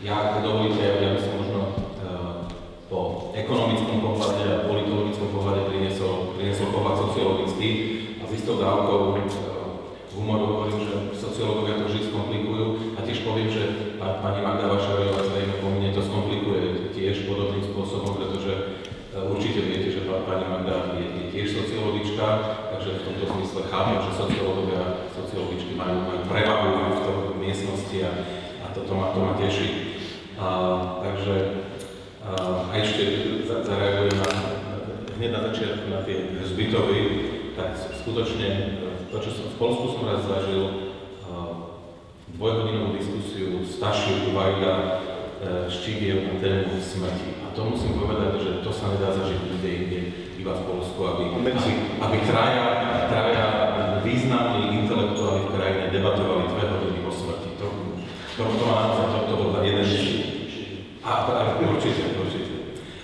Ja, ak dovolíte, ja by som možno po ekonomickom pohľade a politologickom pohľade priniesol pohľad sociologický a s istou dávkou humoru hovorím, že sociológovia to vždy skomplikujú a tiež poviem, že pani Magda Vašarová zrejme po mne to skomplikuje tiež podobným spôsobom, pretože určite viete, že pani Magda je tiež sociologička, takže v tomto zmysle chápem, že sociologičky majú prevahu v tej miestnosti a toto ma teší. Takže a ešte zareagujem hneď na začiatku na tie zbytovy, tak skutočne to, čo som v Poľsku som raz zažil, dvojhodinovú diskusiu Stasiu Vajda Ščigiev na tému smrti. A to musím povedať, že to sa nedá zažiť nikde inde, iba v Poľsku, aby traja významní intelektuáli v krajine debatovali 2 hodiny o smrti. To má naozaj, to bol jeden určite.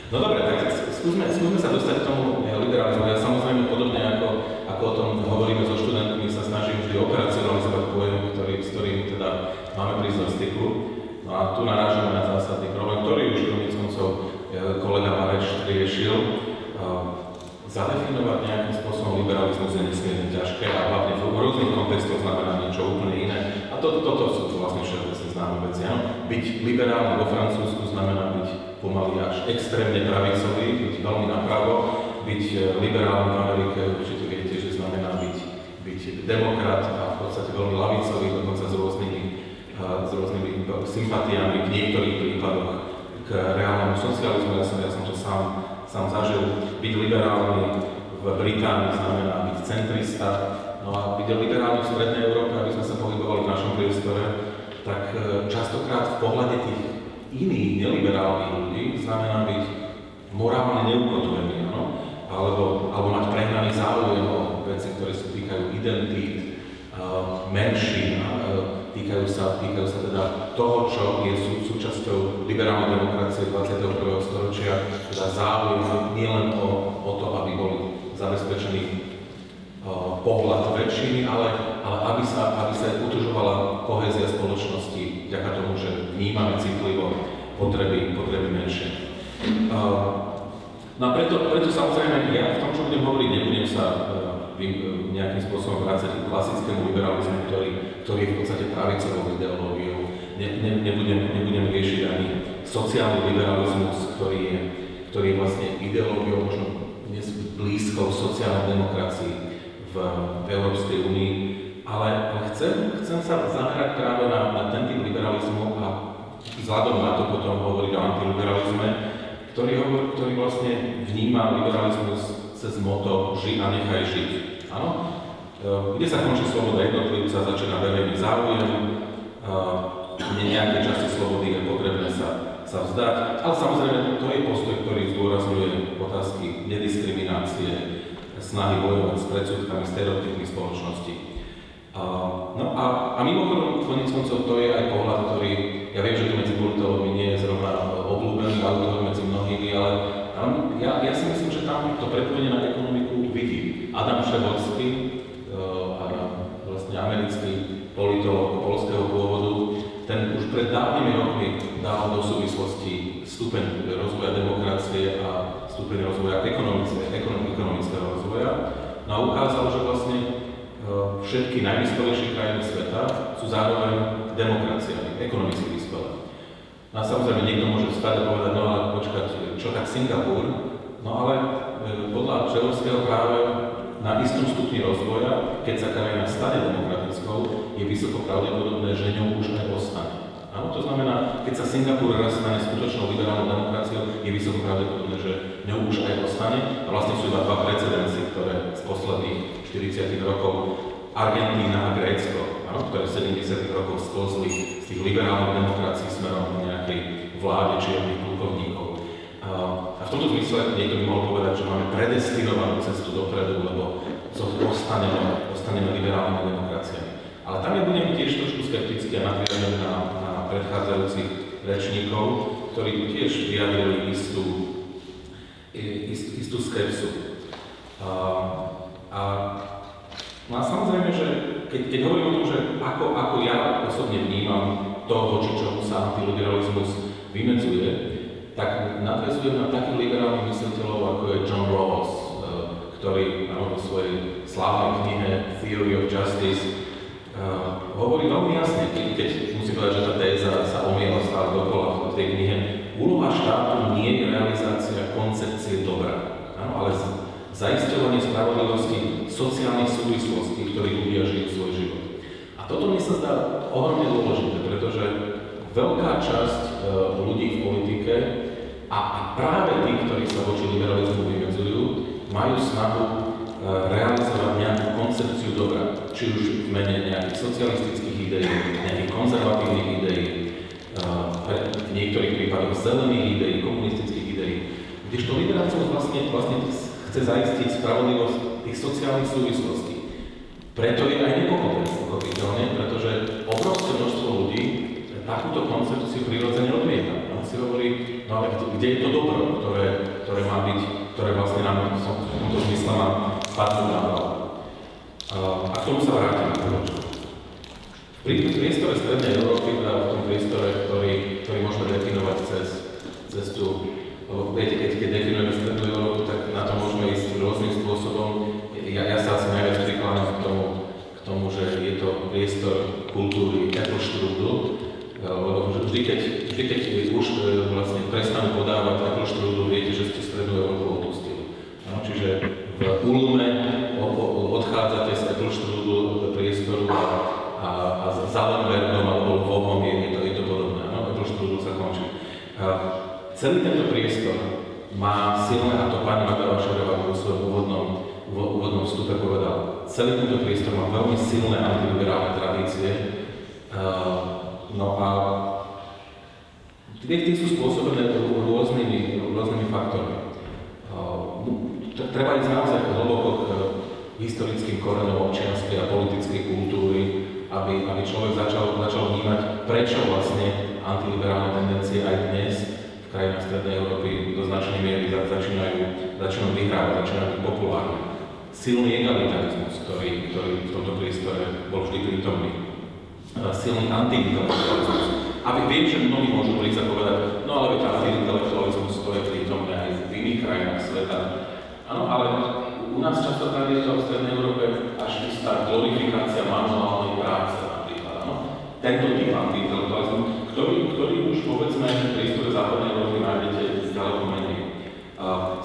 No dobre, tak skúsme sa dostať k tomu liberalizmu. Ja samozrejme podobne ako o tom hovoríme so študentmi, sa snažím vždy operacionalizovať pojem, s ktorým teda máme prísť do styku. No a tu narážame na zásadný problém, ktorý už koniec koncov kolega Mareš riešil. Zadefinovať nejakým spôsobom liberalizmus je nesmierne ťažké a hlavne v rôznych kontextoch znamená niečo úplne iné. A toto sú vlastne všeobecne známe veci. Byť liberálny vo Francúzsku znamená byť pomaly až extrémne pravicový, byť veľmi napravo. Byť liberálny v Amerike určite viete, že znamená byť demokrat a v podstate veľmi lavicový, dokonca s rôznymi sympatiami v niektorých prípadoch k reálnemu socializmu. Ja som to sám zažil. Byť liberálny v Británii znamená byť centrista. No a byť liberálny v Strednej Európe, aby sme sa pohybovali v našom priestore, tak častokrát v pohľade tých iných neliberálnych ľudí znamená byť morálne neukotvený, alebo mať prehnaný záujem o veci, ktoré sa týkajú identít, menšín, týkajú sa teda toho, čo je súčasťou liberálnej demokracie 21. storočia, teda záujem nielen o to, aby boli zabezpečený pohľad väčšiny, ale aby sa utužovala kohézia spoločnosti vďaka tomu, že vnímame citlivo potreby menšie. No a preto samozrejme ja v tom, čo budem hovoriť, nebudem sa nejakým spôsobom vrácať k klasickému liberalizmu, ktorý je v podstate pravicovou ideológiou. Nebudem riešiť ani sociálny liberalizmus, ktorý je vlastne ideológiou možno dnes blízkou sociálnej demokracii v Európskej únii, ale chcem sa zamerať práve na ten typ liberalizmu a vzhľadom na to potom hovoriť o antiliberalizme, ktorý vlastne vníma liberalizmus cez motto ži a nechaj žiť. Áno? Kde sa končí sloboda jednotlivca, začína verejný záujem, nejaké časti slobody je potrebné sa vzdať, ale samozrejme to je postoj, ktorý zdôrazňuje otázky nediskriminácie, snahy bojovať s predsudkami, stereotypmi spoločnosti. No a mimochodom, koniec koncov, to je aj pohľad, ktorý, ja viem, že to medzi politológmi nie je zrovna obľúbený, autor medzi mnohými, ale ja si myslím, že tam to prepojenie na ekonomiku vidí. Adam Przeworski, vlastne americký politológ poľského pôvodu, ten už pred dávnymi rokmi dal do súvislosti stupeň rozvoja demokracie a stupeň rozvoja ekonomického rozvoja. No a ukázal, že vlastne všetky najvyspelejšie krajiny sveta sú zároveň demokraciami, ekonomicky vyspelé. No a samozrejme niekto môže vstať a povedať, no ale počkať, čo tak Singapur? No ale podľa Przeworského práve na istom stupni rozvoja, keď sa krajina stane demokratickou, je vysoko pravdepodobné, že ňou už aj ostane. Áno, to znamená, keď sa Singapur raz stane skutočnou liberálnou demokraciou, je vysoko pravdepodobné, že ňou už aj ostane. A vlastne sú iba 2 precedensy, ktoré z posledných 40 rokov, Argentína a Grécko, ktoré v 70 rokoch sklzli z tých liberálnych demokracií smerom k nejakej vláde čiernych plukovníkov. A v tomto zmysle niekto by mohol povedať, že máme predestinovanú cestu dopredu, lebo ostaneme liberálnymi demokraciami. Ale tam ja budem tiež trošku skeptický a nadviažem na predchádzajúcich rečníkov, ktorí tiež vyjadrili istú skepsu. No a samozrejme, že keď hovorím o tom, že ako ja osobne vnímam to, voči čomu sa antiliberalizmus vymedzuje, tak nadväzujem na takých liberálnych mysliteľov, ako je John Rawls, ktorý vo svojej slávnej knihe Theory of Justice hovorí veľmi jasne, keď musím povedať, že tá téza sa omiela stále dokola v tej knihe. Úloha štátu nie je realizácia koncepcie dobra, ale zaisťovanie spravodlivosti sociálnych súvislostí, v ktorých ľudia žijú svoj život. A toto mi sa zdá ohromne dôležité, pretože veľká časť ľudí v politike a práve tí, ktorí sa voči liberalizmu vymedzujú, majú snahu realizovať nejakú koncepciu dobra, či už v mene nejakých socialistických ideí, nejakých konzervatívnych ideí, v niektorých prípadoch zelených ideí, komunistických ideí, kdežto liberalizmus vlastne chce zaistiť spravodlivosť tých sociálnych súvislostí. Preto je aj nepochopiteľné, pretože obrovské množstvo ľudí takúto koncepciu prirodzene odmieta. On si hovorí, no ale kde je to dobro, ktoré má byť, ktoré vlastne nám v tomto zmysle má padnúť na hlavu. A k tomu sa vrátime. V priestore Strednej Európy, teda v tom priestore, ktorý môžeme definovať cez tú, viete, keď definujeme Strednú Európu, tak na to môžeme ísť rôznym spôsobom. Ja sa asi najviac prikláňam k tomu, že je to priestor kultúry Epplstrudel, lebo vždy, keď už vlastne prestanú podávať Epplstrudel, viete, že ste Strednú Európu opustili. No, čiže v Ulme odchádzate z Epplstrudel priestoru a za Lembergom alebo Lvovom je to podobné. No, Epplstrudel sa končí. Celý tento priestor má silné, a to pani Magda Vašarová vo svojom úvodnom vstupe povedala, celý tento priestor má veľmi silné antiliberálne tradície. No a tie sú spôsobené rôznymi faktormi. Treba ísť naozaj hlboko k historickým koreňom občianskej a politickej kultúry, aby človek začal vnímať, prečo vlastne antiliberálne tendencie aj dnes v krajinách Strednej Európy do značnej miery začínajú vyhrávať, začínajú byť populárne. Silný egalitarizmus, ktorý v tomto priestore bol vždy prítomný. Silný antiintelektualizmus. A viem, že mnohí môžu prísť a povedať, no ale veď antiintelektualizmus to je prítomné aj v iných krajinách sveta. Áno, ale u nás častokrát je to v Strednej Európe až istá glorifikácia manuálnej práce napríklad. Áno? Tento typ antiintelektualizmu, ktorý už povedzme v priestore západnej Európy nájdete ďaleko menej.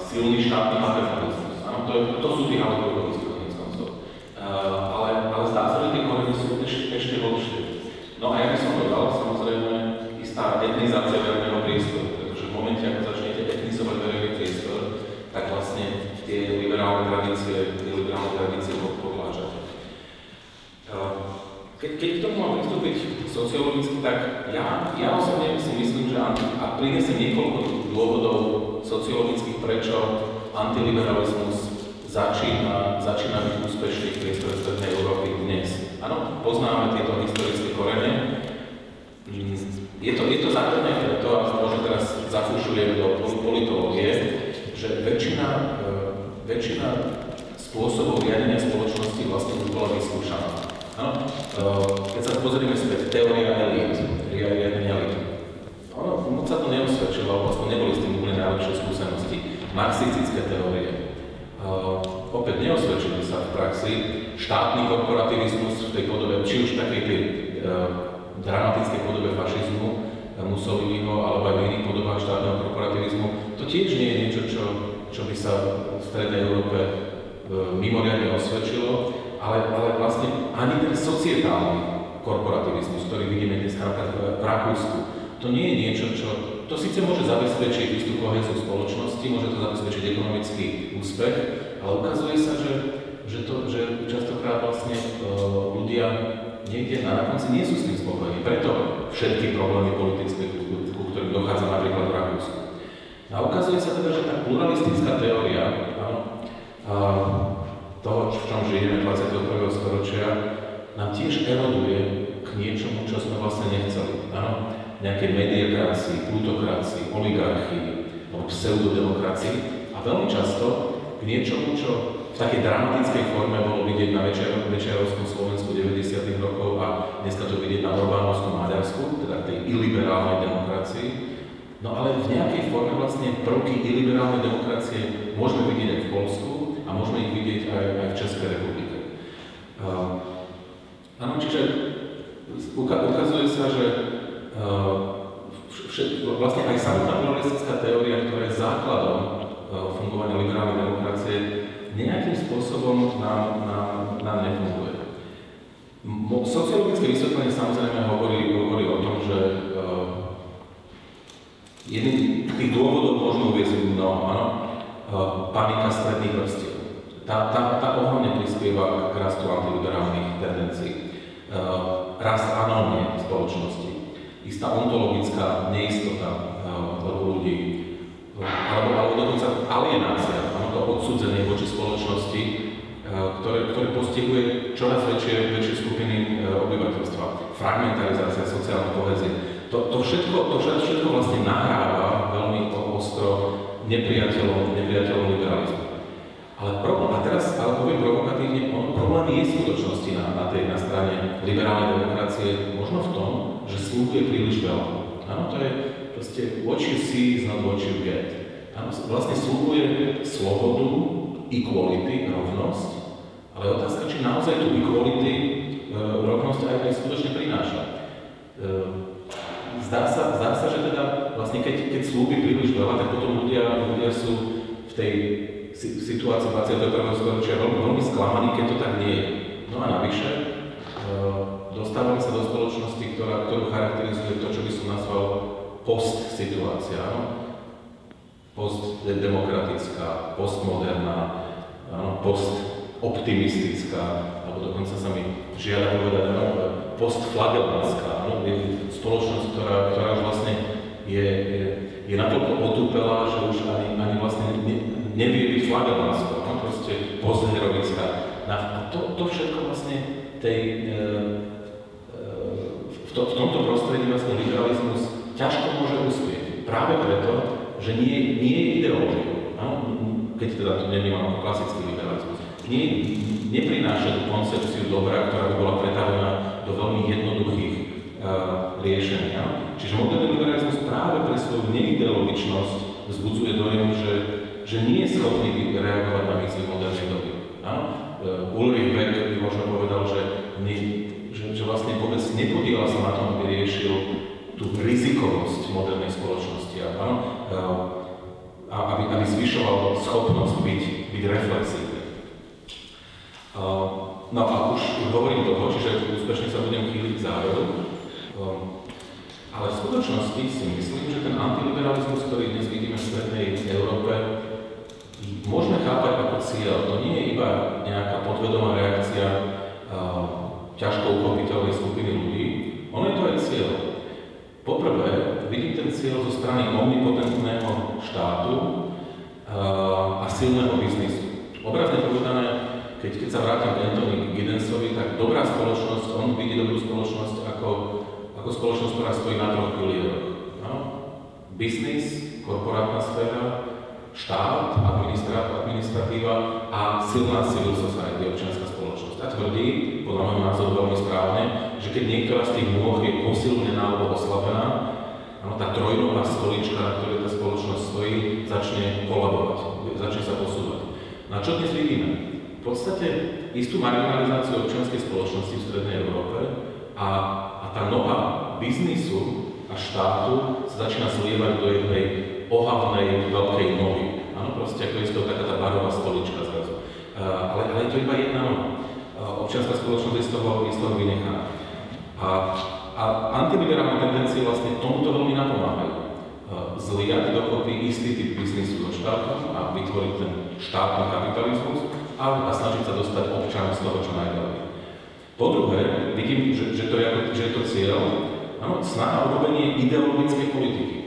Silný štátny paternalizmus. Áno, to sú tí autorovci konec koncov. Ale zdá sa, že tie korene sú ešte hlbšie. No a ja by som dodal, samozrejme, istá etnizácia verejného priestoru, pretože v momente, ako začnete etnizovať verejný priestor, tak vlastne tie liberálne tradície podlážate. Keď k tomu mám pristúpiť sociologicky, tak ja osobne si myslím, že a prinesiem niekoľko dôvodov sociologických, prečo antiliberalizmus začína byť úspešný v priestore Strednej Európy dnes. Áno, poznáme tieto historické korene. Je to základné preto, a možno teraz zafúšujem do politológie, že väčšina spôsobov riadenia spoločnosti vlastne už bola vyskúšaná. Keď sa pozrieme späť, teória elít, riadenia elít. Moc sa to neosvedčilo, alebo aspoň neboli s tým úplne najlepšie skúsenosti. Marxistické teórie. Opäť neosvedčili sa v praxi. Štátny korporativizmus v tej podobe, či už takej tej dramatickej podobe fašizmu, Mussoliniho, alebo aj v iných podobách štátneho korporativizmu, to tiež nie je niečo, čo by sa v Strednej Európe mimoriadne osvedčilo, ale vlastne ani ten societálny korporativizmus, ktorý vidíme dnes napríklad v Rakúsku, to nie je niečo, čo to síce môže zabezpečiť istú kohéziu spoločnosti, môže to zabezpečiť ekonomický úspech, ale ukazuje sa, že častokrát vlastne ľudia niekde na konci nie sú s tým spokojní. Preto všetky problémy politické, ku ktorým dochádza napríklad v Rakúsku. A ukazuje sa teda, že tá pluralistická teória toho, v čom žijeme 21. storočia, nám tiež eroduje k niečomu, čo sme vlastne nechceli. Áno? Nejakej mediokracii, plutokracii, oligarchii alebo pseudodemokracii a veľmi často k niečomu, čo v v takej dramatickej forme bolo vidieť na Večiarovskom Slovensku 90. rokov a dneska to vidieť na Orbánovskom Maďarsku, teda tej iliberálnej demokracii. No ale v nejakej forme vlastne prvky iliberálnej demokracie môžeme vidieť aj v Poľsku a môžeme ich vidieť aj v Českej republike. Áno, čiže ukazuje sa, že vlastne aj samotná pluralistická teória, ktorá je základom fungovania liberálnej demokracie, nejakým spôsobom nám nefunguje. Sociologické vysvetlenie samozrejme hovorí o tom, že jedným z tých dôvodov možno uviesť mnoho, áno, panika stredných vrstiev. Tá ohromne prispieva k rastu antiliberálnych tendencií. Rast anómie spoločnosti, istá ontologická neistota ľudí, alebo dokonca alienácia, to odsúdenie voči spoločnosti, ktoré postihuje čoraz väčšie skupiny obyvateľstva. Fragmentarizácia sociálnej kohézie. To všetko vlastne nahráva veľmi ostro nepriateľom liberalizmu. Ale poviem provokatívne, problém je v skutočnosti na strane liberálnej demokracie možno v tom, že slúbuje príliš veľa. Áno, to je proste what you see is not what you get. Áno, vlastne slúbuje slobodu, equality, rovnosť, ale otázka, či naozaj tú equality, rovnosť aj skutočne prináša. Zdá sa, že teda vlastne keď slúbi príliš veľa, tak potom ľudia sú v tej situácii 21. storočia veľmi sklamaní, keď to tak nie je. No a navyše, dostávame sa do spoločnosti, ktorú charakterizuje to, čo by som nazval post-situácia. Postdemokratická, postmoderná, postoptimistická, alebo dokonca sa mi žiada povedať, postflagelánska. Spoločnosť, ktorá už vlastne je natoľko otúpelá, že už ani vlastne nevie byť flagelánskou, proste postheroická. A to všetko vlastne v tomto prostredí vlastne liberalizmus ťažko môže uspieť. Práve preto, že nie je ideológiou, keď teda to nevnímam ako klasický liberalizmus. Neprináša tú koncepciu dobra, ktorá by bola pretavená do veľmi jednoduchých riešení. Čiže moderný liberalizmus práve pre svoju neideologičnosť vzbudzuje dojem, že nie je schopný reagovať na výzvy modernej doby. Ulrich Beck by možno povedal, že vlastne vôbec nepodiela sa na tom, aby riešil tú rizikovosť modernej spoločnosti a aby zvyšoval schopnosť byť reflexívny. No a už hovorím toho, čiže úspešne sa budem chýliť k záveru, ale v skutočnosti si myslím, že ten antiliberalizmus, ktorý dnes vidíme v strednej Európe, môžeme chápať ako cieľ. To nie je iba nejaká podvedomá reakcia ťažko uchopiteľnej skupiny ľudí, ono je to aj cieľ. Poprvé, vidím ten cieľ zo strany omnipotentného štátu a silného biznisu. Obrazne povedané, keď sa vrátim k Anthony Giddensovi, tak dobrá spoločnosť, on vidí dobrú spoločnosť ako spoločnosť, ktorá stojí na troch pilieroch. Biznis, korporátna sféra, štát, administratíva a silná civil society, občianska spoločnosť. A tvrdí, podľa môjho názoru veľmi správne, že keď niektorá z tých nôh je posilnená alebo oslabená, tá trojnohá stolička, na ktorej tá spoločnosť stojí, začne kolabovať, začne sa posúvať. No a čo dnes vidíme? V podstate istú marginalizáciu občianskej spoločnosti v strednej Európe a tá noha biznisu a štátu sa začína zlievať do jednej ohavnej veľkej nohy. Áno, proste ako je to taká tá barová stolička zrazu. Ale je to iba jedna noha. Občianská spoločnosť je z toho vynechaná. A antiliberálne tendencie vlastne tomuto veľmi napomáhajú. Zliať dokopy istý typ biznisu so štátom a vytvoriť ten štátny kapitalizmus a snažiť sa dostať občanom z toho čo najďalej. Po druhé, vidím, že je to cieľ, snaha o robenie ideologickej politiky.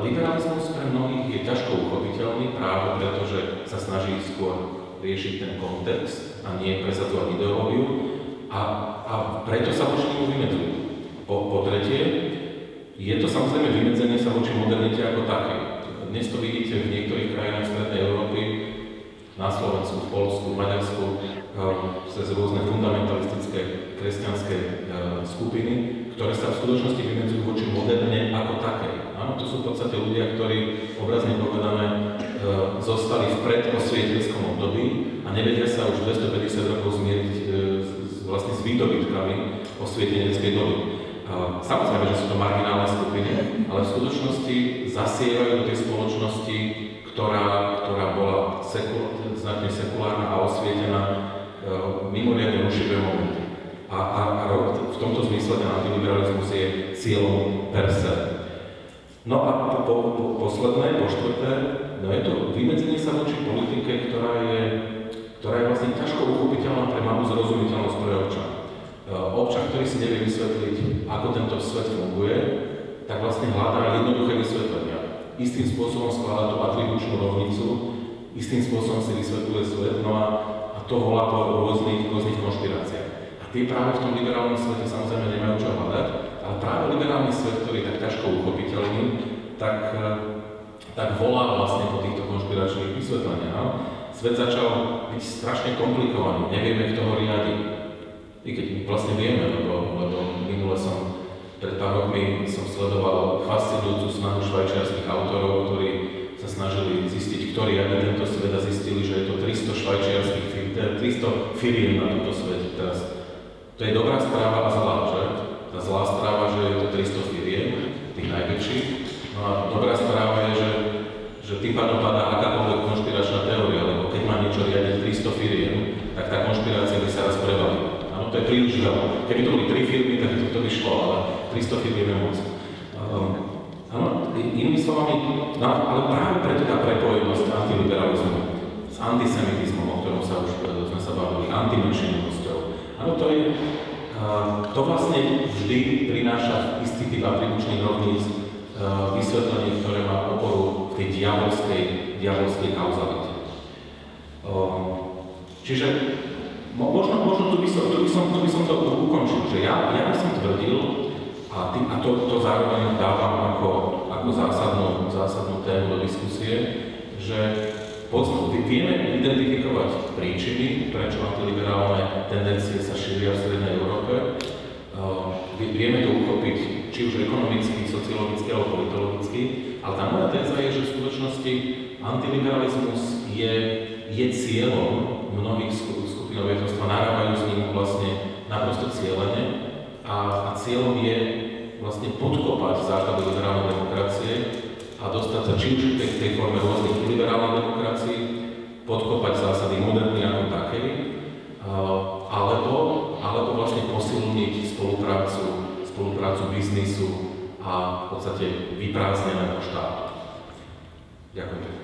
Liberalizmus pre mnohých je ťažko uchopiteľný práve preto, že sa snaží skôr riešiť ten kontext a nie presadzovať ideológiu a preto sa voči nemu vymedzujú. Po tretie, je to samozrejme vymedzenie sa voči modernite ako takej. Dnes to vidíte v niektorých krajinách strednej Európy, na Slovensku, v Poľsku, v Maďarsku, cez rôzne fundamentalistické kresťanské skupiny, ktoré sa v skutočnosti vymedzujú voči moderne ako takej. Áno, to sú v podstate ľudia, ktorí obrazne povedané zostali v predosvietelskom období a nevedia sa už 250 rokov zmieriť vlastne s výdobytkami osvieteneckej doby. Samozrejme, že sú to marginálne skupiny, ale v skutočnosti zasievajú do tej spoločnosti, ktorá bola značne sekulárna a osvietená, mimoriadne rušivé momenty. A v tomto zmysle ten antiliberalizmus je cieľom per se. No a posledné, po štvrté, no je to vymedzenie sa voči politike, ktorá je vlastne ťažko uchopiteľná pre malú zrozumiteľnosť pre občana. Občan, ktorý si nevie vysvetliť, ako tento svet funguje, tak vlastne hľadá jednoduché vysvetlenia. Istým spôsobom skladá tú atribučnú rovnicu, istým spôsobom si vysvetľuje svet, no a to volá po rôznych konšpiráciách. A tie práve v tom liberálnom svete samozrejme nemajú čo hľadať, ale práve liberálny svet, ktorý je tak ťažko uchopiteľný, tak volá vlastne po týchto konšpiračných vysvetleniach. No? Svet začal byť strašne komplikovaný, nevieme, kto ho riadi. I keď vlastne vieme, lebo minule pred pár rokmi som sledoval fascinujúcu snahu švajčiarskych autorov, ktorí sa snažili zistiť, kto riadi tento svet a zistili, že je to 300 švajčiarskych firiem, 300 firiem na tomto svete teraz. To je dobrá správa a zlá, že? Tá zlá správa, že je to 300 firiem, tých najväčších. No a dobrá správa je, že tým pádom padá akákoľvek konšpiračná teória, lebo keď má niečo riadiť 300 firiem, tak tá konšpirácia by sa raz prevalila. Áno, to je príliš veľa. Keby to boli 3 firmy, tak to by šlo, ale 300 firiem je moc. Áno, inými slovami, no, ale práve preto tá prepojenosť antiliberalizmu s antisemitizmom, o ktorom sa už sme sa bavili, antimenšinovosťou. Áno, to vlastne vždy prináša istý typ atribučných rovníc, vysvetlenie, ktoré má oporu v tej diabolskej kauzalite. Čiže možno tu by som to ukončil, že ja by som tvrdil, a to zároveň dávam ako zásadnú tému do diskusie, že vieme identifikovať príčiny, prečo antiliberálne tendencie sa šíria v Strednej Európe. Vieme to uchopiť, či už ekonomicky, sociologicky alebo politologicky, ale tá moja téza je, že v skutočnosti antiliberalizmus je cieľom mnohých skupín obyvateľstva, narábajú s ním vlastne naprosto cieľene a cieľom je vlastne podkopať základy liberálnej demokracie a dostať sa či už v tej forme rôznych liberálnych demokracií, podkopať zásady moderny ako takej, alebo vlastne posilniť spoluprácu biznisu a v podstate vyprázdneného štátu. Ďakujem.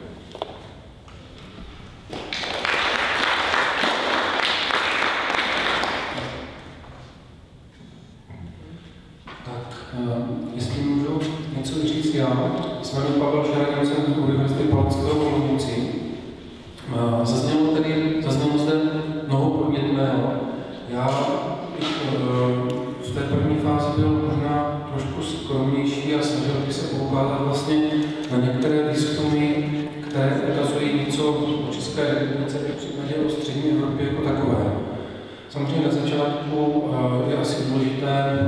Jestli můžu něco říct já, s vámi Pavel Šaraň, jsem z Univerzity Palackého v Olomouci. Zaznělo zde mnoho podnětného. Já v té první fázi byl možná trošku skromnější a snažil bych se poukázat vlastně na některé výzkumy, které ukazují něco o České republice, v případě o střední Evropě jako takové. Samozřejmě na začátku je asi důležité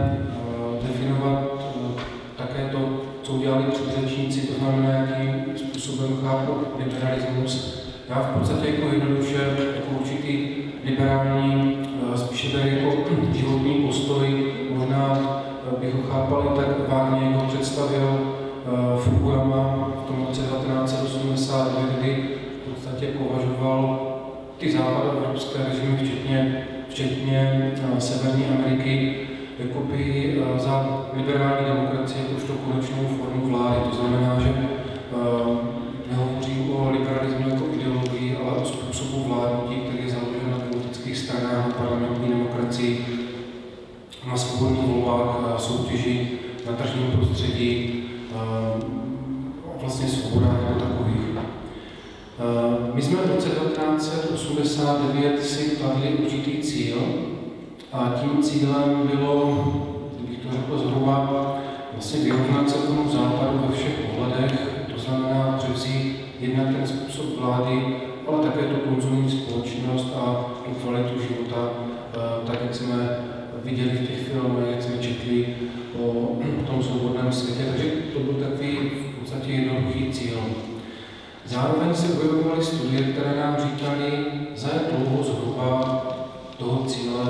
definovat také to, co udělali předřečníci, to znamená, jakým způsobem chápu liberalismus. Já v podstatě jako jednoduše, jako určitý liberální, spíše tady jako životní postoj, možná bych ho chápal i tak vágně, jak ho představil Fukuyama v tom roce 1989, kdy v podstatě považoval ty západoevropské režimy, včetně Severní Ameriky, jakoby za liberální demokracii jakožto konečnou formu vlády. To znamená, že nehovoří o liberalismu jako ideologii, ale o způsobu vládnutí, který je založen na politických stranách, na parlamentní demokracii, na svobodných volbách, soutěži, na tržním prostředí, vlastně svobodách jako takových. My jsme v roce 1989 si kladli určitý cíl, a tím cílem bylo, kdybych to řekl zhruba, vlastně vyrovnat se tomu západu ve všech ohledech, to znamená převzít jednak ten způsob vlády ale také tu konzumní společnost a tu kvalitu života, tak jak jsme viděli v těch filmech, jak jsme četli o tom svobodném světě, takže to byl takový v podstatě jednoduchý cíl. Zároveň se objevovaly studie, které nám říkaly, za jak dlouho zhruba toho cíle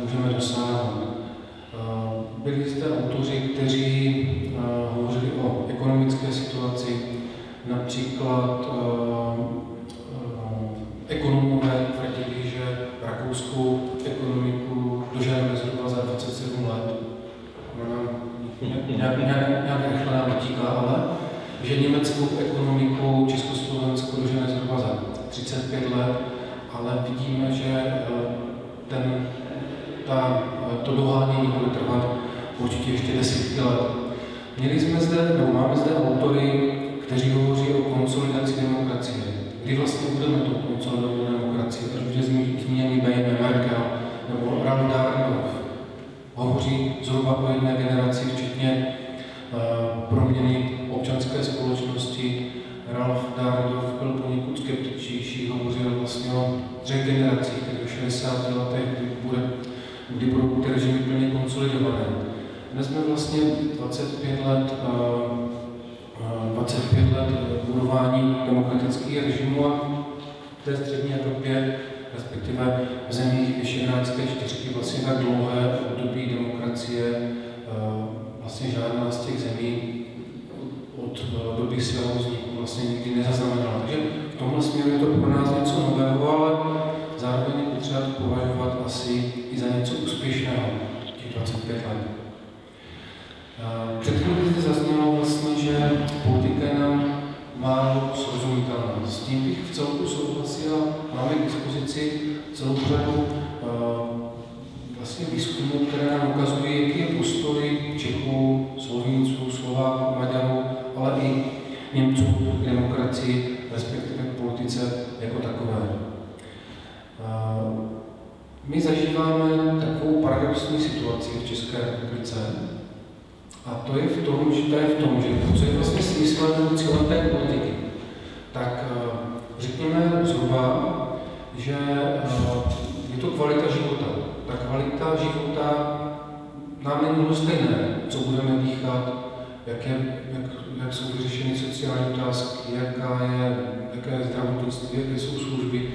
můžeme dosáhnout. Byli zde autoři, kteří hovořili o ekonomické situaci, například ekonomové tvrdili, že rakouskou ekonomiku doženeme zhruba za 27 let. Nějak rychle nám utíká, ale že německou ekonomiku Československo dožene zhruba za 35 let, ale vidíme, že to dohánění bude trvat určitě ještě desítky let. Máme zde autory, kteří hovoří o konsolidaci demokracie. Kdy vlastně budeme tu konsolidovat demokracii, protože zmíněný B.M. Merkel nebo Ralf Dahrendorf hovoří zhruba o jedné generaci, včetně proměny občanské společnosti. Ralf Dahrendorf byl poněkud skeptičtější, hovořil vlastně o 3 generacích, tedy o 60 letech, kdy budou ty režimy plně konsolidované. Dnes jsme vlastně 25 let budování demokratických režimů a v té střední Evropě, respektive v zemích Visegrádské čtyřky, vlastně tak dlouhé období demokracie vlastně žádná z těch zemí od doby svého vzniku vlastně nikdy nezaznamenala. Takže v tomhle směru je to pro nás něco nového, ale zároveň je potřeba to považovat asi i za něco úspěšného, těch 25 let. Před chvílí zde zaznělo vlastně, že politika je nám málo srozumitelná. S tím bych v celku souhlasil a máme k dispozici celou řadu vlastně výzkumů, které nám ukazují, jaký je postoj Čechů, Slovínců, Slováků, Maďarů, ale i Němců k demokracii, respektive k politice jako takové. My zažíváme takovou paradoxní situaci v České republice, a to je v tom, že co je vlastně smyslem nebo cílem té politiky, tak řekněme zhruba, že je to kvalita života. Ta kvalita života nám není stejné, co budeme dýchat, jak jsou vyřešeny sociální otázky, jaké je zdravotnictví, jaké jsou služby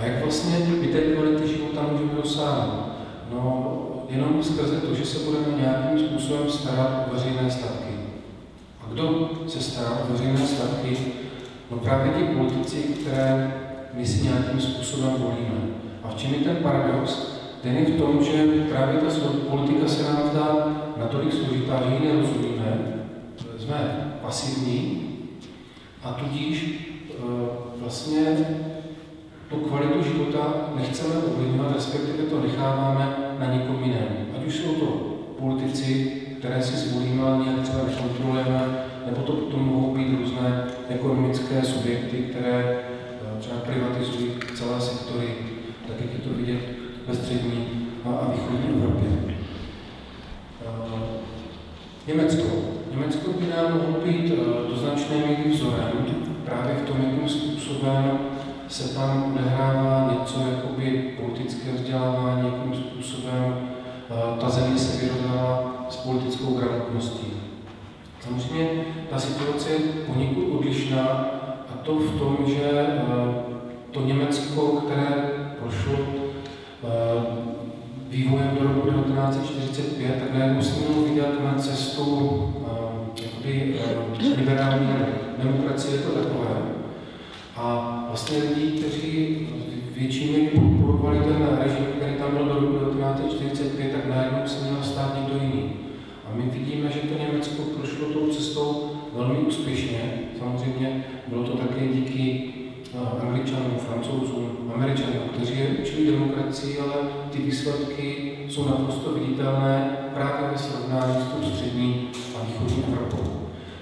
a jak vlastně my té kvality života můžeme dosáhnout. No, jenom skrze to, že se budeme nějakým způsobem starat o veřejné statky. A kdo se stará o veřejné statky? No právě ti politici, které my si nějakým způsobem volíme. A v čem je ten paradox? Ten je v tom, že právě ta politika se nám zdá natolik složitá, že ji nerozumíme, jsme pasivní a tudíž vlastně tu kvalitu života nechceme ovlivňovat, respektive to necháváme na někom jiném. Ať už jsou to politici, které si zvolíme, ale nějak třeba nekontrolujeme, nebo to potom mohou být různé ekonomické subjekty, které třeba privatizují celé sektory, tak jak je to vidět ve střední a východní Evropě. Německo by nám mohlo být do značné míry vzorem právě v tom, jakým způsobem se tam odehrává něco jakoby politické vzdělávání, jakým způsobem ta země se vyrovnala s politickou gramotností. Samozřejmě ta situace je poněkud odlišná a to v tom, že to Německo, které prošlo vývojem do roku 1945, tak najednou se mělo vydat na cestu liberální demokracie jako takové. A vlastně lidi, kteří většinou podporovali ten režim, který tam byl do roku 1945, tak najednou se měl stát někdo jiný. A my vidíme, že to Německo prošlo tou cestou velmi úspěšně. Samozřejmě bylo to také díky Angličanům, Francouzům, Američanům, kteří je učili demokracii, ale ty výsledky jsou naprosto viditelné právě ve srovnání s tou střední a východní Evropou.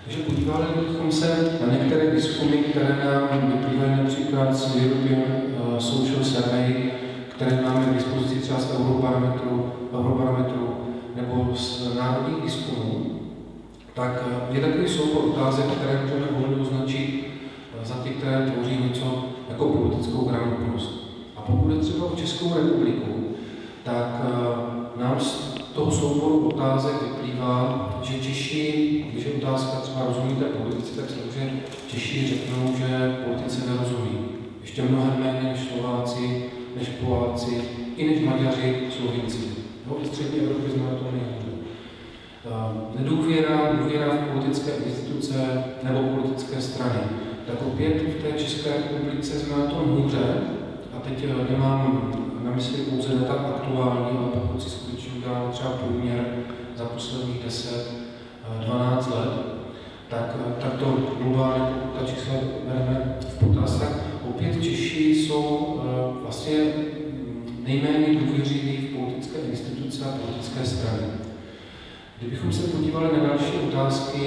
Takže podívali bychom se na některé výzkumy, které nám vyplývají například z European Social Survey, které máme k dispozici třeba z Eurobarometru nebo z národních výzkumů, tak je takový soubor otázek, které můžeme volně označit za ty, které tvoří něco jako politickou Českou republiku, tak nám z toho souboru otázek vyplývá, že Češi, když je otázka třeba rozumíte politice, tak samozřejmě Češi řeknou, že politice nerozumí. Ještě mnohem méně než Slováci, než Poláci, i než Maďaři, Slovinci. No, i střední Evropy jsme na to nejhůře. Nedůvěra v politické instituce nebo politické strany. Tak opět v té České republice jsme na tom hůře, a teď nemám na mysli pouze data aktuální, ale pokud si skutečně udělám třeba průměr za posledních 10-12 let, tak to globálně, pokud ta čísla bereme v potaz, tak opět Češi jsou vlastně nejméně důvěřiví v politické instituce a politické strany. Kdybychom se podívali na další otázky,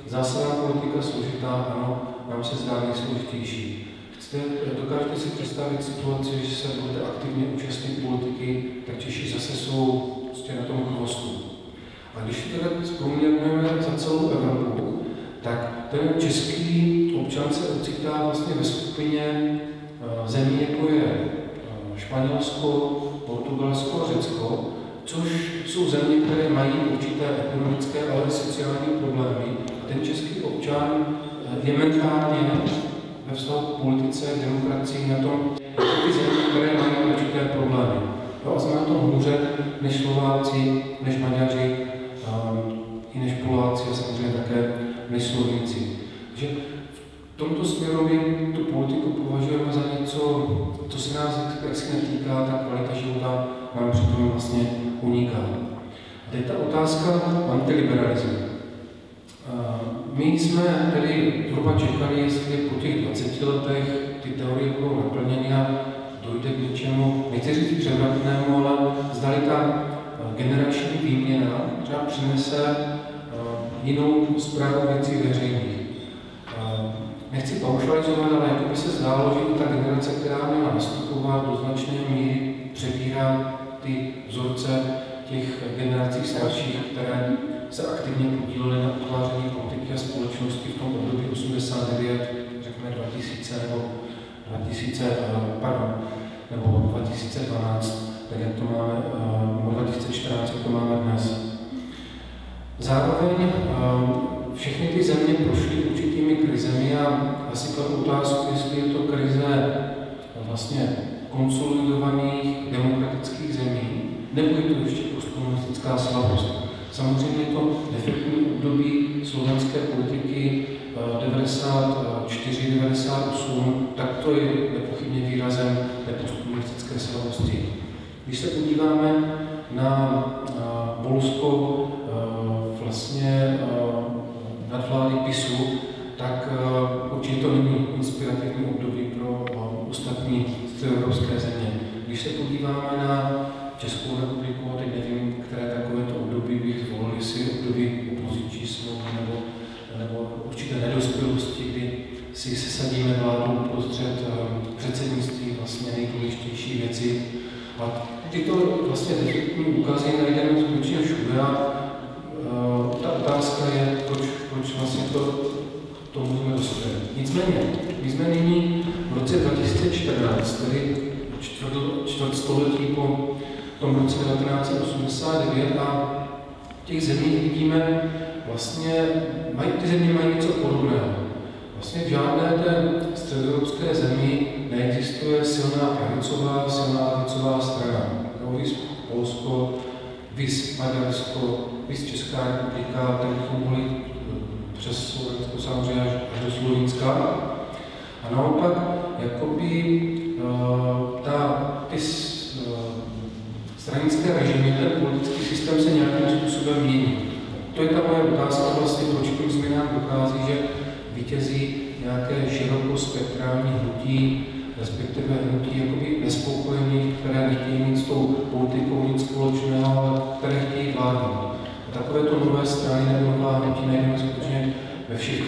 zásadná politika složitá, ano, nám se zdá nejsložitější. Dokážete si představit situaci, že se budete aktivně účastnit politiky, tak Češi zase jsou prostě na tom chvostu. A když to tak zprůměrujeme za celou Evropu, tak ten český občan se ocitá vlastně ve skupině zemí, jako je Španělsko, Portugalsko a Řecko, což jsou země, které mají určité ekonomické, ale i sociální problémy. A ten český občan je mentálně ve vztahu k politice, k demokracii na tom, jako ty země, které mají určité problémy. A jsme na tom hůře než Slováci, než Maďaři, i než Poláci a samozřejmě také než Slovinci. Takže v tomto směru my tu politiku považujeme za něco, co se nás jaksi netýká, ta kvalita života nám přitom vlastně uniká. A teď ta otázka antiliberalismu. My jsme tedy zhruba čekali, jestli po těch 20 letech ty teorie budou naplněny a dojde k něčemu, nechci říct převratnému, ale zdali ta generační výměna třeba přinese jinou správu věcí veřejných. Nechci paušalizovat, ale jako by se zdálo, že ta generace, která měla nastupovat, do značné míry přebírá ty vzorce těch generací starších, které se aktivně podílely na utváření politiky a společnosti v tom období 89, řekněme 2000 nebo 2012, tak jak to máme, nebo 2014, jak to máme dnes. Zároveň všechny ty země prošly určitými krizemi a asi kladu otázku, jestli je to krize vlastně konsolidovaných demokratických zemí, nebo je to ještě postkomunistická slabost. Samozřejmě je to defektní období slovenské politiky 94-98, tak to je nepochybně výrazem té postkomunistické slabosti. Když se podíváme na Polsko vlastně nadvlády PiSu, tak určitě to není inspirativní období pro ostatní středoevropské země. Když se podíváme na Českou republiku, teď nevím, které takovéto období bych zvolil, jestli období opoziční smlouvy nebo určité nedospělosti, kdy si sesadíme vládu prostřed předsednictví vlastně nejdůležitější věci. A tyto vlastně defektní úkazy najdeme skutečně všude a ta otázka je, proč vlastně to můžeme dospět. Nicméně, my jsme nyní v roce 2014, tedy čtvrtstoletí po tom roce 1989 a těch zemí vidíme vlastně, ty země mají něco podobného. Vlastně v žádné té středoevropské zemi neexistuje silná pravicová, silná levicová strana. Vys Polsko, vys Maďarsko, vys Česká republika, tak bychom mohli přes Slovensko samozřejmě až do Slovinska. A naopak, jakoby ty stranické režimy, ten politický systém se nějakým způsobem mění. To je ta moje otázka vlastně, proč k těm změnám dochází, že vítězí nějaké širokospektrální hnutí, respektive hnutí jakoby nespokojených, které nechtějí mít s tou politikou nic společného, ale které chtějí vládnout. A takovéto nové strany nebo nová hnutí najdeme skutečně ve všech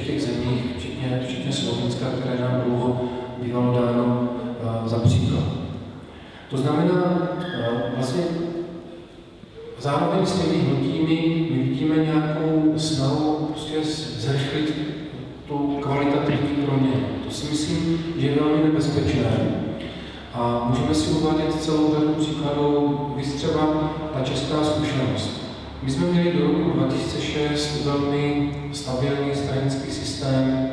těch zemích, včetně Slovenska, které nám dlouho bývalo dáno za příklad. To znamená, vlastně zároveň s těmi hnutími my vidíme nějakou snahu prostě zrychlit tu kvalitativní proměnu. To si myslím, že je velmi nebezpečné. A můžeme si uvádět celou řadu příkladů, víc třeba ta česká zkušenost. My jsme měli do roku 2006 velmi stabilní stranický systém,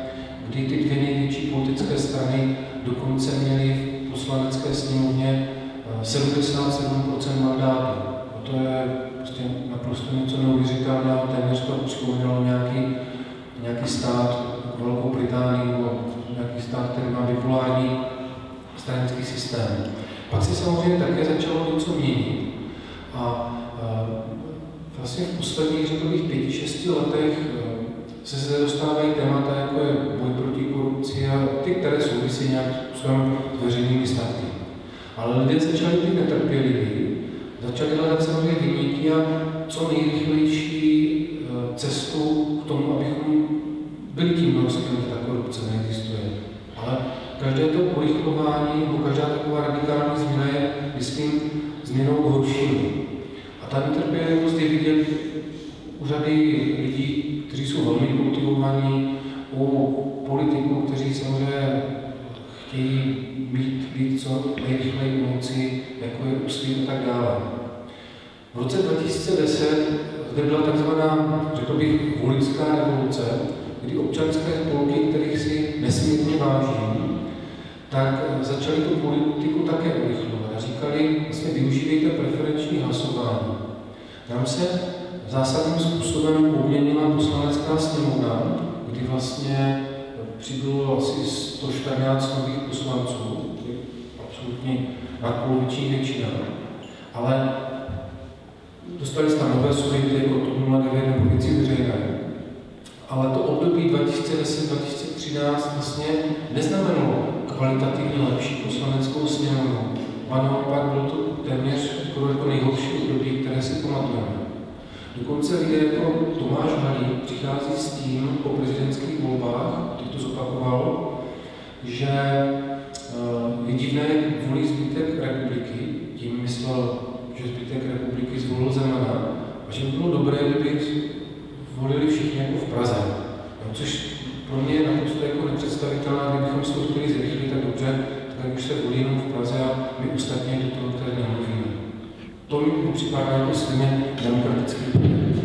kdy ty dvě největší politické strany dokonce měly v poslanecké sněmovně 77% mandátů. To je prostě naprosto něco neuvěřitelného, téměř to připomínalo nějaký stát, Velkou Británii, nebo nějaký stát, který má bipolární stranický systém. Pak se samozřejmě také začalo něco měnit. A vlastně v posledních, řekl bych, 5-6 letech se zde dostávají témata, jako je boj proti korupci a ty, které souvisí nějak způsobem s veřejnými statky. Ale lidé začali být netrpěliví, začali hledat samozřejmě viníky a co nejrychlejší cestu k tomu, abychom byli tím Norskem, že ta korupce neexistuje. Ale každé to urychlování nebo každá taková radikální změna je vždycky změnou horší. A ta netrpělivost je vidět u řady lidí, kteří jsou velmi kultivovaní, u politiků, kteří samozřejmě chtějí být co nejrychleji u moci, jako je Úsvit a tak dále. V roce 2010 zde byla takzvaná, řekl bych, voličská revoluce, kdy občanské spolky, kterých si nesmírně vážím, tak začali tu politiku také urychlovat a říkali, vlastně využívejte preferenční hlasování. Nám se zásadním způsobem obměnila poslanecká sněmovna, kdy vlastně přibylo asi 114 nových poslanců, absolutně nadpoloviční většina. Ale dostali se tam nové subjekty jako TOP 09 nebo Věci veřejné. Ale to období 2010-2013 vlastně neznamenalo kvalitativně lepší poslaneckou sněmovnu. A naopak bylo to téměř jako nejhorší období, které si pamatujeme. Dokonce lidé jako Tomáš Halík přichází s tím po prezidentských volbách, teď to zopakoval, že je divné, jak volí zbytek republiky, tím myslel, že zbytek republiky zvolil Zemana, a že by bylo dobré, kdyby volili všichni jako v Praze. No, což pro mě je naprosto jako nepředstavitelné, kdybychom si to chtěli zrychlit tak dobře, tak už se volí jenom v Praze a my ostatně do toho tady nemluvíme. To mi připadá jako stejně demokratický projekt.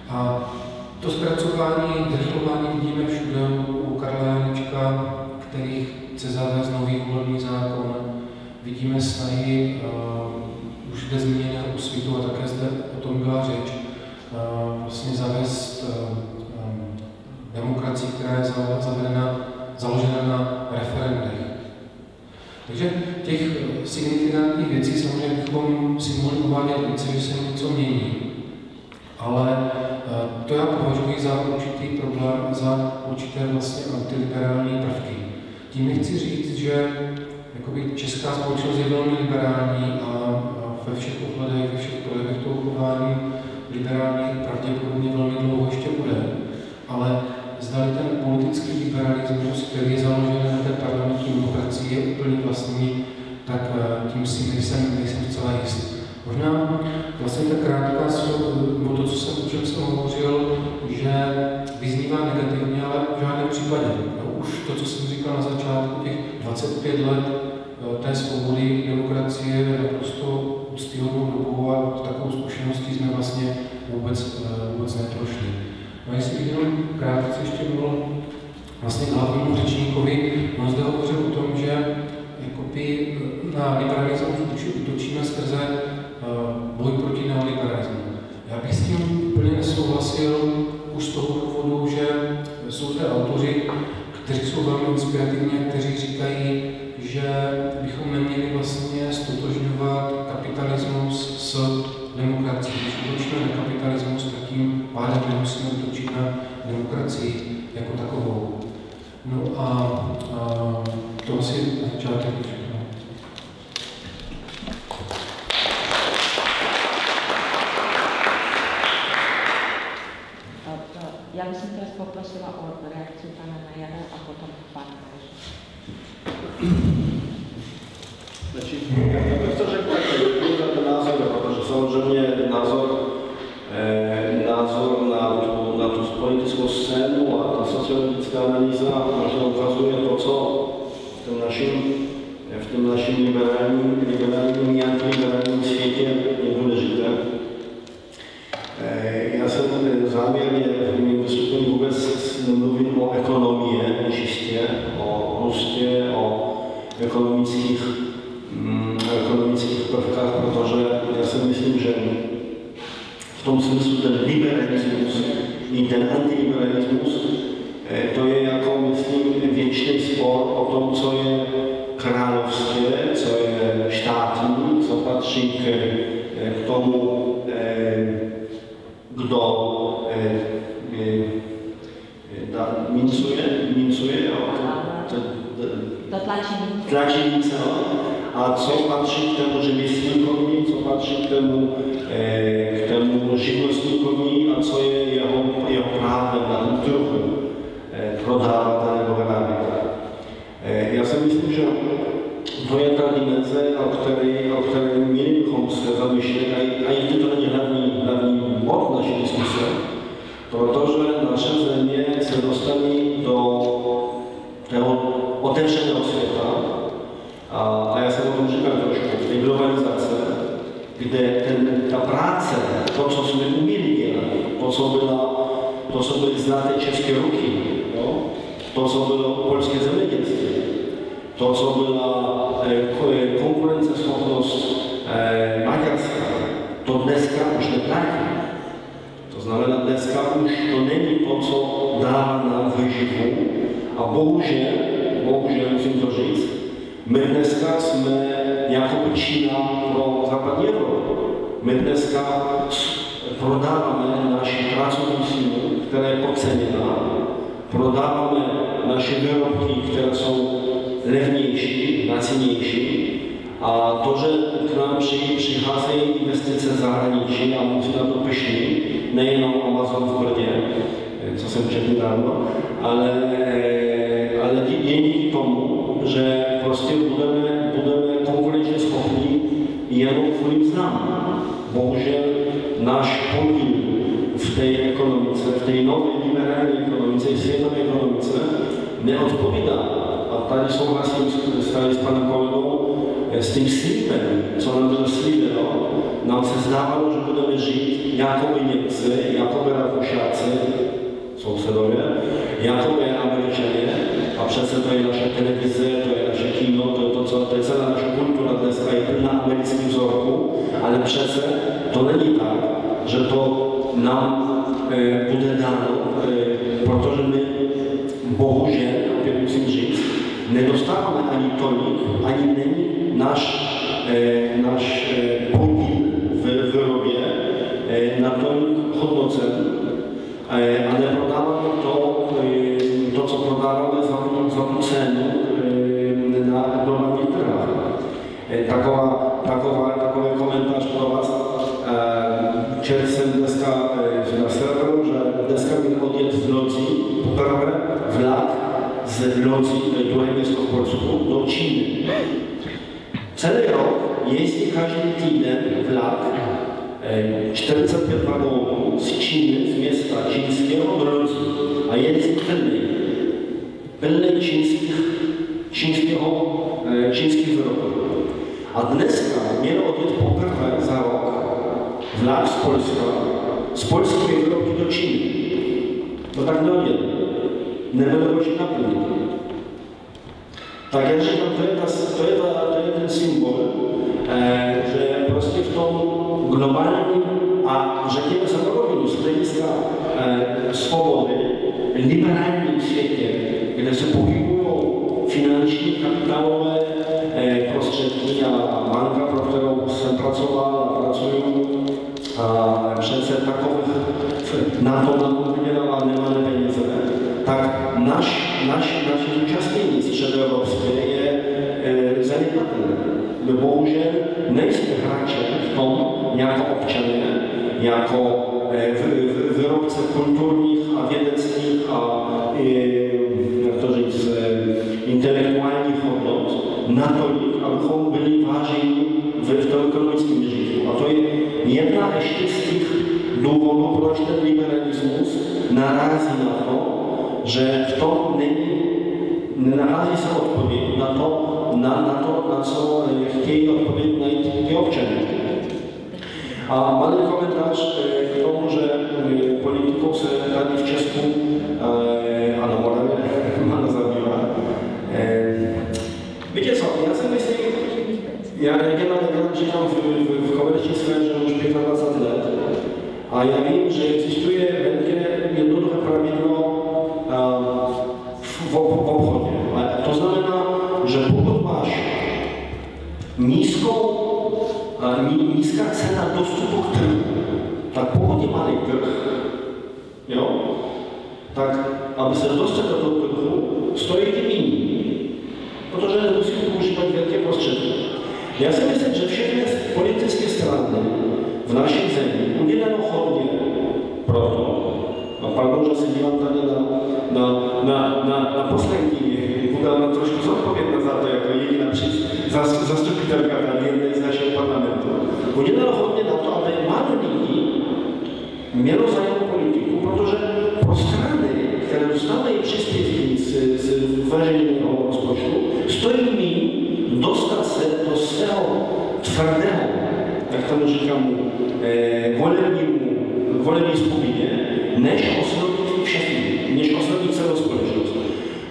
A to zkracování, zrychlování vidíme všude u Karla Janečka, který chce zavést nový volební zákon. Vidíme snahy už zde zmíněného Úsvitu a také zde o tom byla řeč, vlastně zavést demokracii, která je založena na referendech. Takže těch signifikantních věcí samozřejmě bychom si mohli uvádět více, že se něco mění. Ale to já považuji za určitý problém a za určité vlastně antiliberální prvky. Tím nechci říct, že jakoby česká společnost je velmi liberální a ve všech ohledech, ve všech projevech toho chování liberální pravděpodobně velmi dlouho ještě bude. Ale zdali ten politický liberalismus, který je založen na té parlamentní demokracii, je úplně vlastní, tak tím si nejsem zcela jist. Možná vlastně ta krátká nebo to, o čem jsem hovořil, že vyznívá negativně, ale v žádném případě. No, už to, co jsem říkal na začátku, těch 25 let té svobody, demokracie je naprosto úctyhodnou dobou a takovou zkušeností jsme vlastně vůbec neprošli. No jestli bych jenom krátce ještě mluvil vlastně k hlavnímu řečníkovi, on zde hovořil o tom, že jakoby na liberalismus útočíme skrze boj proti neoliberalismu. Já bych s tím úplně nesouhlasil už z toho důvodu, že jsou zde autoři, kteří jsou velmi inspirativní a kteří říkají, že bychom neměli vlastně stotožňovat kapitalismus s demokracií. Když útočíme na kapitalismus, tak tím pádem nemusíme útočit na demokracii jako takovou. No a to asi na začátek všechno. Já bych teraz poprosila o reakci pana Najara a potom pana Režu. Ja bym chcę rzekł za ten názor, protože samozřejmě názor na tu politickou scénu a ta sociologická analýza možná ukazuje to, co v tom našem v tom našem liberálním i antiliberálním světě je důležité. Já jsem záměrně v mém vystupení vůbec nemluvím o ekonomii čistě, o růstě, o ekonomických prvkách, protože já si myslím, že v tom smyslu ten liberalismus i ten antiliberalismus, to je jako, myslím, věčný spor o tom, co je královské, co je štátní, co patří k tomu, kdo mincuje, tlačí mince, a co patří k tomu řemeslníkovi, co patří k tomu živnostníkovi a co je jeho právem na tom trhu prodávat nebo vyrábět. Já si myslím, že to je ta dimenze, o které měli bychom se zamýšlet, a i to není hlavní bod naší diskuse, protože naše země se dostane do toho otevřeného světa, a já jsem o tom říkal trošku, v té globalizace, kde ta práce, to, co jsme uměli dělat, to, co byly zlaté české ruky, jo? To, co bylo polské zemědělství, to, co byla konkurenceschopnost Maďarska, to dneska už neplatí. To znamená, dneska už to není to, co dává nám výživu, a bohužel musím to říct, my dneska jsme jako Čína pro západní Evropu. My dneska prodáváme naši pracovní sílu, která je podceněná, prodáváme naše výrobky, které jsou levnější, lacinější, a to, že k nám přicházejí investice z zahraničí a musí na to pyšní, nejenom Amazon v Brně, co jsem četl dávno, ale díky tomu, že prostě budeme konkurenčně schopní jenom kvůli mzdám. Bohužel náš podíl v té ekonomice, v té nové liberální ekonomice i světové ekonomice neodpovídá. A tady souhlasím s panem kolegou s tím slibem, co nám bylo slíbeno. Nám se zdávalo, že budeme žít jako by Němci, jako by Rakušáci, sousedové, jako by Američané, a přece to je naše televize, to je naše kino, to je celá naše kultura dneska je plná amerických vzorků, ale přece to není tak, že to nám bude dáno, protože my bohužel, opět musím říct, nedostáváme ani tolik, ani není náš podíl v výrobě natolik hodnocen, a neprodáváme to, co prodáváme za tu cenu na globálních trhách. Takový komentář pro vás. Četl jsem dneska na serveru, že dneska byl odjet z Lodzi, poprvé vlak z Lodzi, to je druhé město v Polsku, do Číny. Celý rok jezdí každý týden vlak 45 vagónů z Číny, z města čínského do Lodzi, a jezdí plný čínských výrobků. A dneska mělo odjet poprvé za rok vlak z Polska, z polskými výrobky do Číny. To tak neodjede. Nebylo možné naplnit. Tak já říkám, to je ten symbol, že prostě v tom globálním a řekněme se to rovinu, z hlediska svobody, liberálním světě, kde se pohybují finanční, kapitálové prostředky, a banka, pro kterou jsem pracoval a pracuju, a přece takových na to vydělává nemáme peníze, tak naše zúčastnění středoevropské je zanedbatelné. My bohužel nejsme hráče v tom jako občané, jako výrobce kulturních a vědeckých a jak to říct, intelektuálních hodnot natolik, abychom byli vážení v tom ekonomickém měřítku. A to je jedna ještě z těch důvodů, proč ten liberalismus narazí na to, že v tom nenachází se odpověď na to, na to, na co chtějí odpověď najít ty občany. A malý komentář k tomu, že politikou se tady v Česku a na Moravě má zabývá. Víte co, já si myslím, já říkám v komerční sféře už 25 let a já vím, že existuje velké jednoduché pravidlo v obchodě. A to znamená, že pokud máš nízká cena dostupu k trhu, tak pokud je malý trh, jo, tak aby se dostal do toho trhu, stojí ty méně. Protože nemusí používat velké prostředky. Já si myslím, že všechny politické strany v naší zemi udělalo hodně proto, a pardon, že se dívám tady na poslední, budeme trošku zodpovědná za to, jako jediná zastupitelka tady jedné z našeho parlamentu. Udělalo hodně na to, aby málo lidí mělo zájem o politiku, protože pro strany, které dostávají příspěvky z veřejného rozpočtu, stojí mi dostat se do svého tvrdého, jak tomu říkám, volební skupině, než oslovit všechny, než oslovit celou společnost.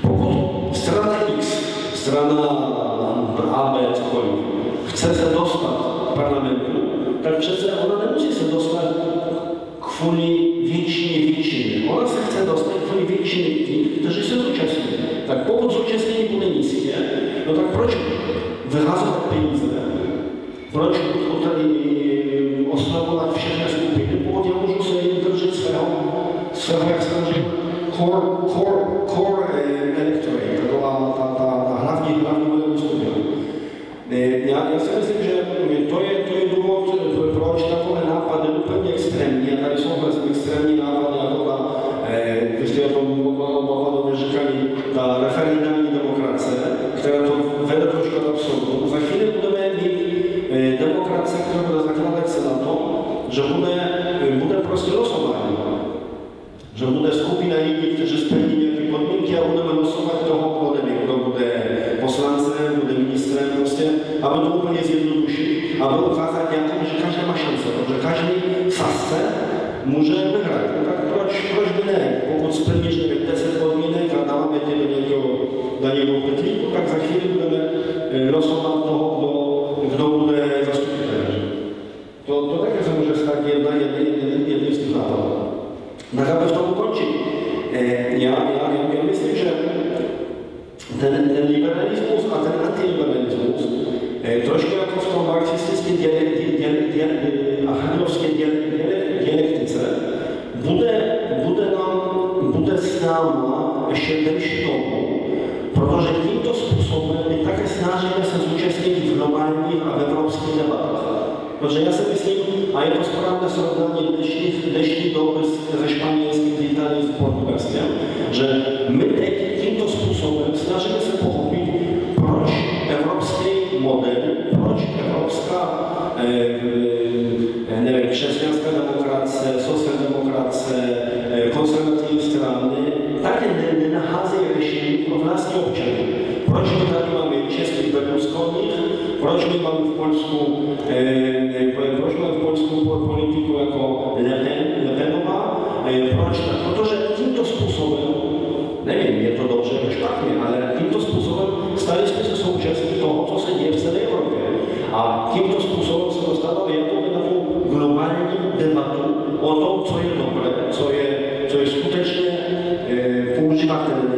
Pokud strana X, strana A, B, cokoliv, chce se dostat k parlamentu, tak přece ona nemusí se dostat kvůli většině. Ona se chce dostat kvůli většině těch, kteří se zúčastní. Tak pokud zúčastnění bude nízké, no tak proč vyhazovat peníze? Proč tady oslavovat všechny skupiny? Pokud já můžu se jen držet svého, jak se říká, core electorate, taková ta hlavní volební skupina. Já si myslím, že to je důvod, proč takové nápady úplně extrémní, a tady jsou vlastně extrémní nápady, jako ta, vy jste o tom Bohladově říkali, ta referendální demokracie, která to vede trošku do absurdu. Za chvíli budeme mít demokracie, která bude zakládat se na to, že bude prostě losování. Že bude skupina lidí, kteří splní nějaké podmínky a budeme losovat toho, kdo bude poslancem, bude ministrem, prostě, aby to úplně zjednodušit, aby ukázat nějakou, že každý má šance, protože každý sasce může vyhrát. No tak proč by ne? Pokud splníš 10 podmínek a dáváme tě do nějakého petlíku, tak za chvíli budeme losovat toho, kdo bude zastupitel. To také se může stát jedním z těch nápadů. Tak aby v tom ukončit. Já myslím, že ten liberalismus a ten antiliberalismus trošku jako v tom marxistické a heglovské dialektice bude s náma ještě delší dobu, protože tímto způsobem my také snažíme se zúčastnit v globálních a v evropských debatách. Protože já si myslím, a je to správné srovnání dnešní doby se španělským, z Itálie, s Portugalskem, že my teď tímto způsobem snažíme se pochopit, proč evropský model, proč evropská křesťanská demokracie, sociální demokracie, konzervativní strany také nenacházejí řešení pro vlastní občany. Proč my tady máme český Berlusconi, proč my máme v Polsku politiku jako Lepenová, proč tak? Protože tímto způsobem, nevím, je to dobře nebo špatně, ale tímto způsobem stali jsme se součástí toho, co se děje v celé Evropě. A tímto způsobem se dostáváme jako na tu globální debatu o tom, co je dobré, co je skutečně používatelné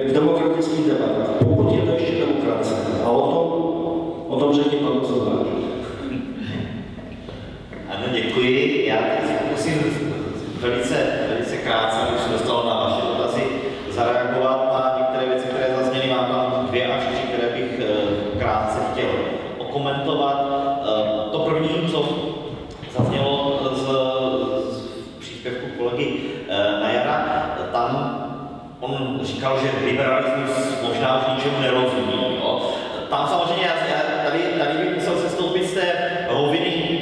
v demokratických debatách. Pokud je to ještě demokracie. A o tom řekni pan Zoznáč. Ano, děkuji. Já musím velice krátce, abych se dostal na vaše dotazy, zareagovat na některé věci, které zazněly. Mám tam 2 až 3, které bych krátce chtěl okomentovat. To první, co zaznělo z příspěvku kolegy Najara, tam on říkal, že liberalismus možná už ničemu nerozumí. Jo? Tam samozřejmě tady bych musel sestoupit z té roviny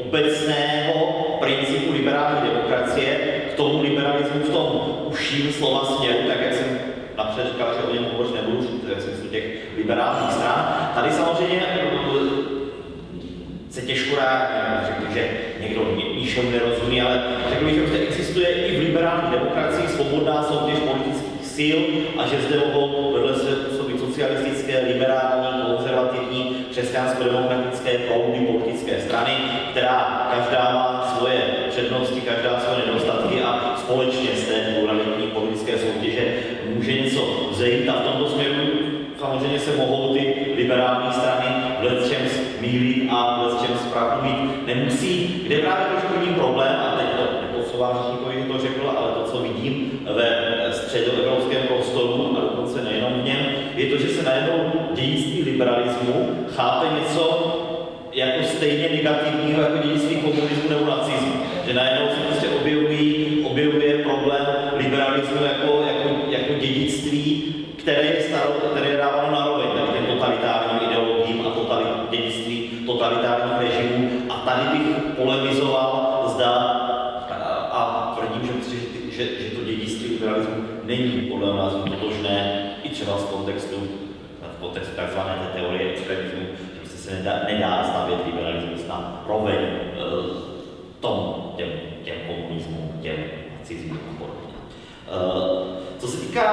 obecného principu liberální demokracie k tomu liberalismu v tom užším slova směru, tak jak jsem napřed říkal, že o něm hovořit nebudu, jak jsem si těch liberálních stran. Tady samozřejmě se těžko dá řekl, že někdo ničemu nerozumí, ale řekl bych, že prostě existuje i v liberální demokracii svobodná soutěž politických sil a že zde mohou vedle se působit socialistické, liberální, konzervativní, křesťansko-demokratické proudy politické strany, která každá má svoje přednosti, každá svoje nedostatky a společně z té pluralitní politické soutěže může něco vzejít a v tomto směru samozřejmě se mohou ty liberální strany v lecčems mýlit a v lecčems pravdu mít nemusí. Kde právě trošku vidím problém, a teď to neposouvám řečníkovi, to řekl, ale to, co vidím ve středoevropském prostoru, a dokonce nejenom v něm, je to, že se najednou dědictví liberalismu chápe něco jako stejně negativního jako dědictví komunismu nebo nacismu. Že najednou se prostě objevuje problém liberalismu jako dědictví, které je dáváno na roveň těm totalitárním ideologiím a dědictví totalitárních režimů. A tady bych polemizoval, zda a tvrdím, že to dědictví liberalismu není podle nás totožné i třeba v kontextu tzv. Teorie extremismu, že prostě se nedá stavět liberalismus na roveň těm komunismu, těm nacismu a podobně. Co se týká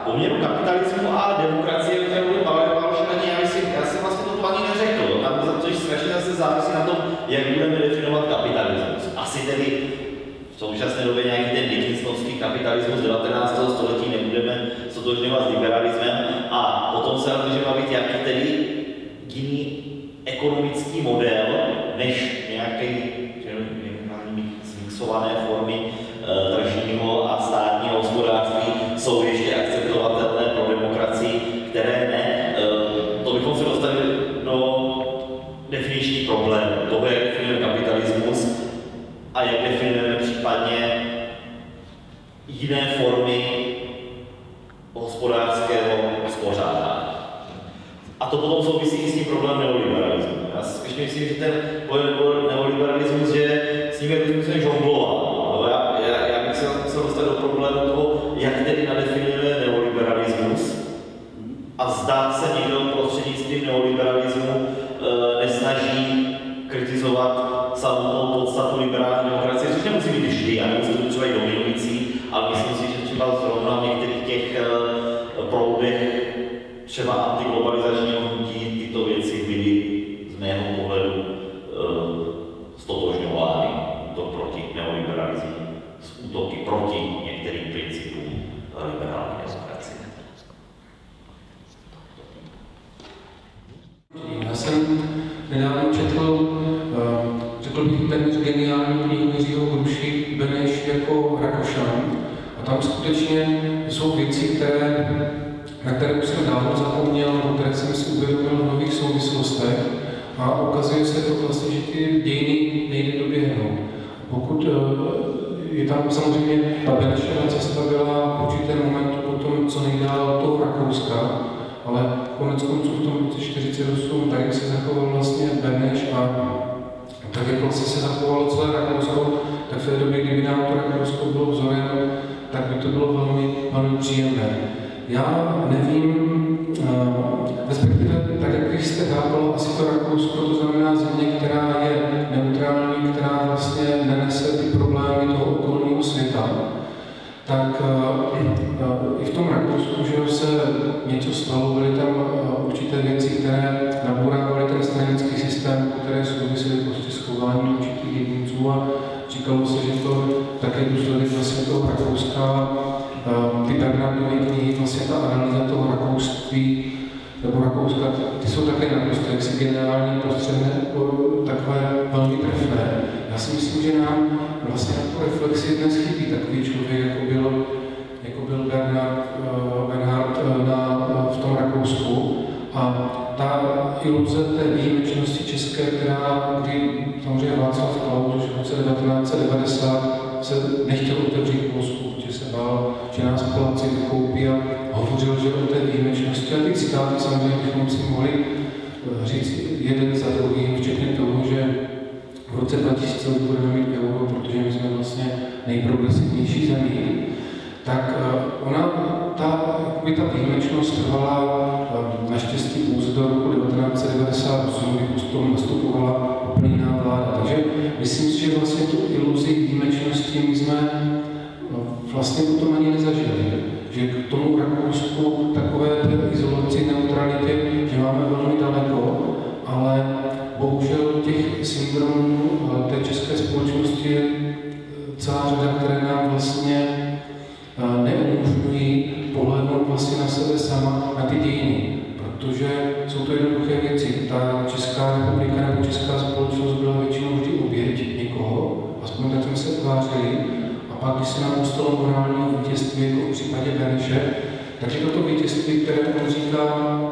poměru kapitalismu a demokracie, kterou byl Pavel Valšraní, já si vlastně to ani neřekl. Tam to strašně zase závisí na tom, jak budeme definovat kapitalismus. Asi tedy v současné době nějaký ten dickinsonovský kapitalismus 19. století nebudeme sotožňovat s liberalismem a potom se může bavit, jaký tedy jiný ekonomický model, než nějaké zmixované formy tržního a státního hospodářství jsou ještě akceptovatelné pro demokracii, které ne. To bychom se dostali do definiční problém toho, jak definujeme kapitalismus a jak definujeme případně jiné formy hospodářského uspořádání. A to potom souvisí i s tím problémem neoliberalismu. Já si spíš myslím, že ten neoliberalismus, že s ním je různým žonglovat. Já bych se musel dostat do problému toho, jak tedy nadefinujeme neoliberalismus a zdá se někdo prostřednictvím neoliberalismu nesnaží kritizovat samotnou podstatu liberální demokracie, což nemusí být vždy, a nemusí být třeba i dominující, ale myslím si, že třeba zrovna v některých těch proudech třeba antiglobalizačního hnutí tyto věci byly z mého pohledu stotožňovány, to proti neoliberalismu, z útoky proti některým principům liberální demokracie. Já jsem nedávno četl, řekl bych téměř geniální knihu Jiřího Hruši Beneš jako Rakušan. A tam skutečně jsou věci, na které už jsem dávno zapomněl, které jsem si uvědomil v nových souvislostech. A ukazuje se to vlastně, že ty dějiny nejde doběhnout. Pokud je tam samozřejmě, ta Benešova cesta byla v určitém momentu potom, co nejdál od toho Rakouska, ale konec konců v tom roce 1948 tady se zachoval vlastně Beneš a tak jak vlastně se zachovalo celé Rakousko, tak v té době, kdyby nám to Rakousko bylo vzorem, tak by to bylo velmi, velmi příjemné. Já nevím, respektive tak, jak vy jste chápal, asi to Rakousko, to znamená země, která je neutrální, která vlastně nenese ty problémy toho okolního světa, tak i v tom Rakousku, že se něco stalo, byly tam určité věci, které nabourávaly ten stranický systém, které souvisely prostě s chováním určitých jedinců a říkalo se, že to také důsledek vlastně toho Rakouska. Ty Bernardovy knihy, vlastně ta analýza toho rakouství, nebo Rakouska, ty jsou také naprosto jaksi geniální, prostředné, takové velmi trefné. Já si myslím, že nám vlastně na tu reflexi dnes chybí takový člověk, jako byl Bernhard v tom Rakousku. A ta iluze té výjimečnosti české, kdy samozřejmě Václav Klaus už v roce 1990 se nechtěl otevřít Polsku, že se bál, že nás Poláci vykoupí a hovořil, že o té výjimečnosti. A ty citáty samozřejmě bychom si mohli říct jeden za druhým, včetně toho, že v roce 2000 budeme mít euro, protože my jsme vlastně nejprogresivnější zemí. Tak ona, ta jakoby ta výjimečnost trvala naštěstí pouze do roku 1998, kdy potom nastupovala úplně jiná vláda. Takže myslím si, že vlastně tu iluzi výjimečnosti my jsme vlastně potom ani nezažili. Že k tomu Rakousku takové izolaci, neutralitě, že máme velmi daleko, ale bohužel těch syndromů té české společnosti je celá řada, které nám vlastně neumožňují pohlednout vlastně na sebe sama, na ty dějiny. Protože jsou to jednoduché věci. Ta Česká republika nebo česká společnost byla většinou vždy oběť někoho, aspoň tak jsme se tvářili. A pak, když se nám dostalo morální vítězství, jako v případě Beneše, takže toto vítězství, které on říká,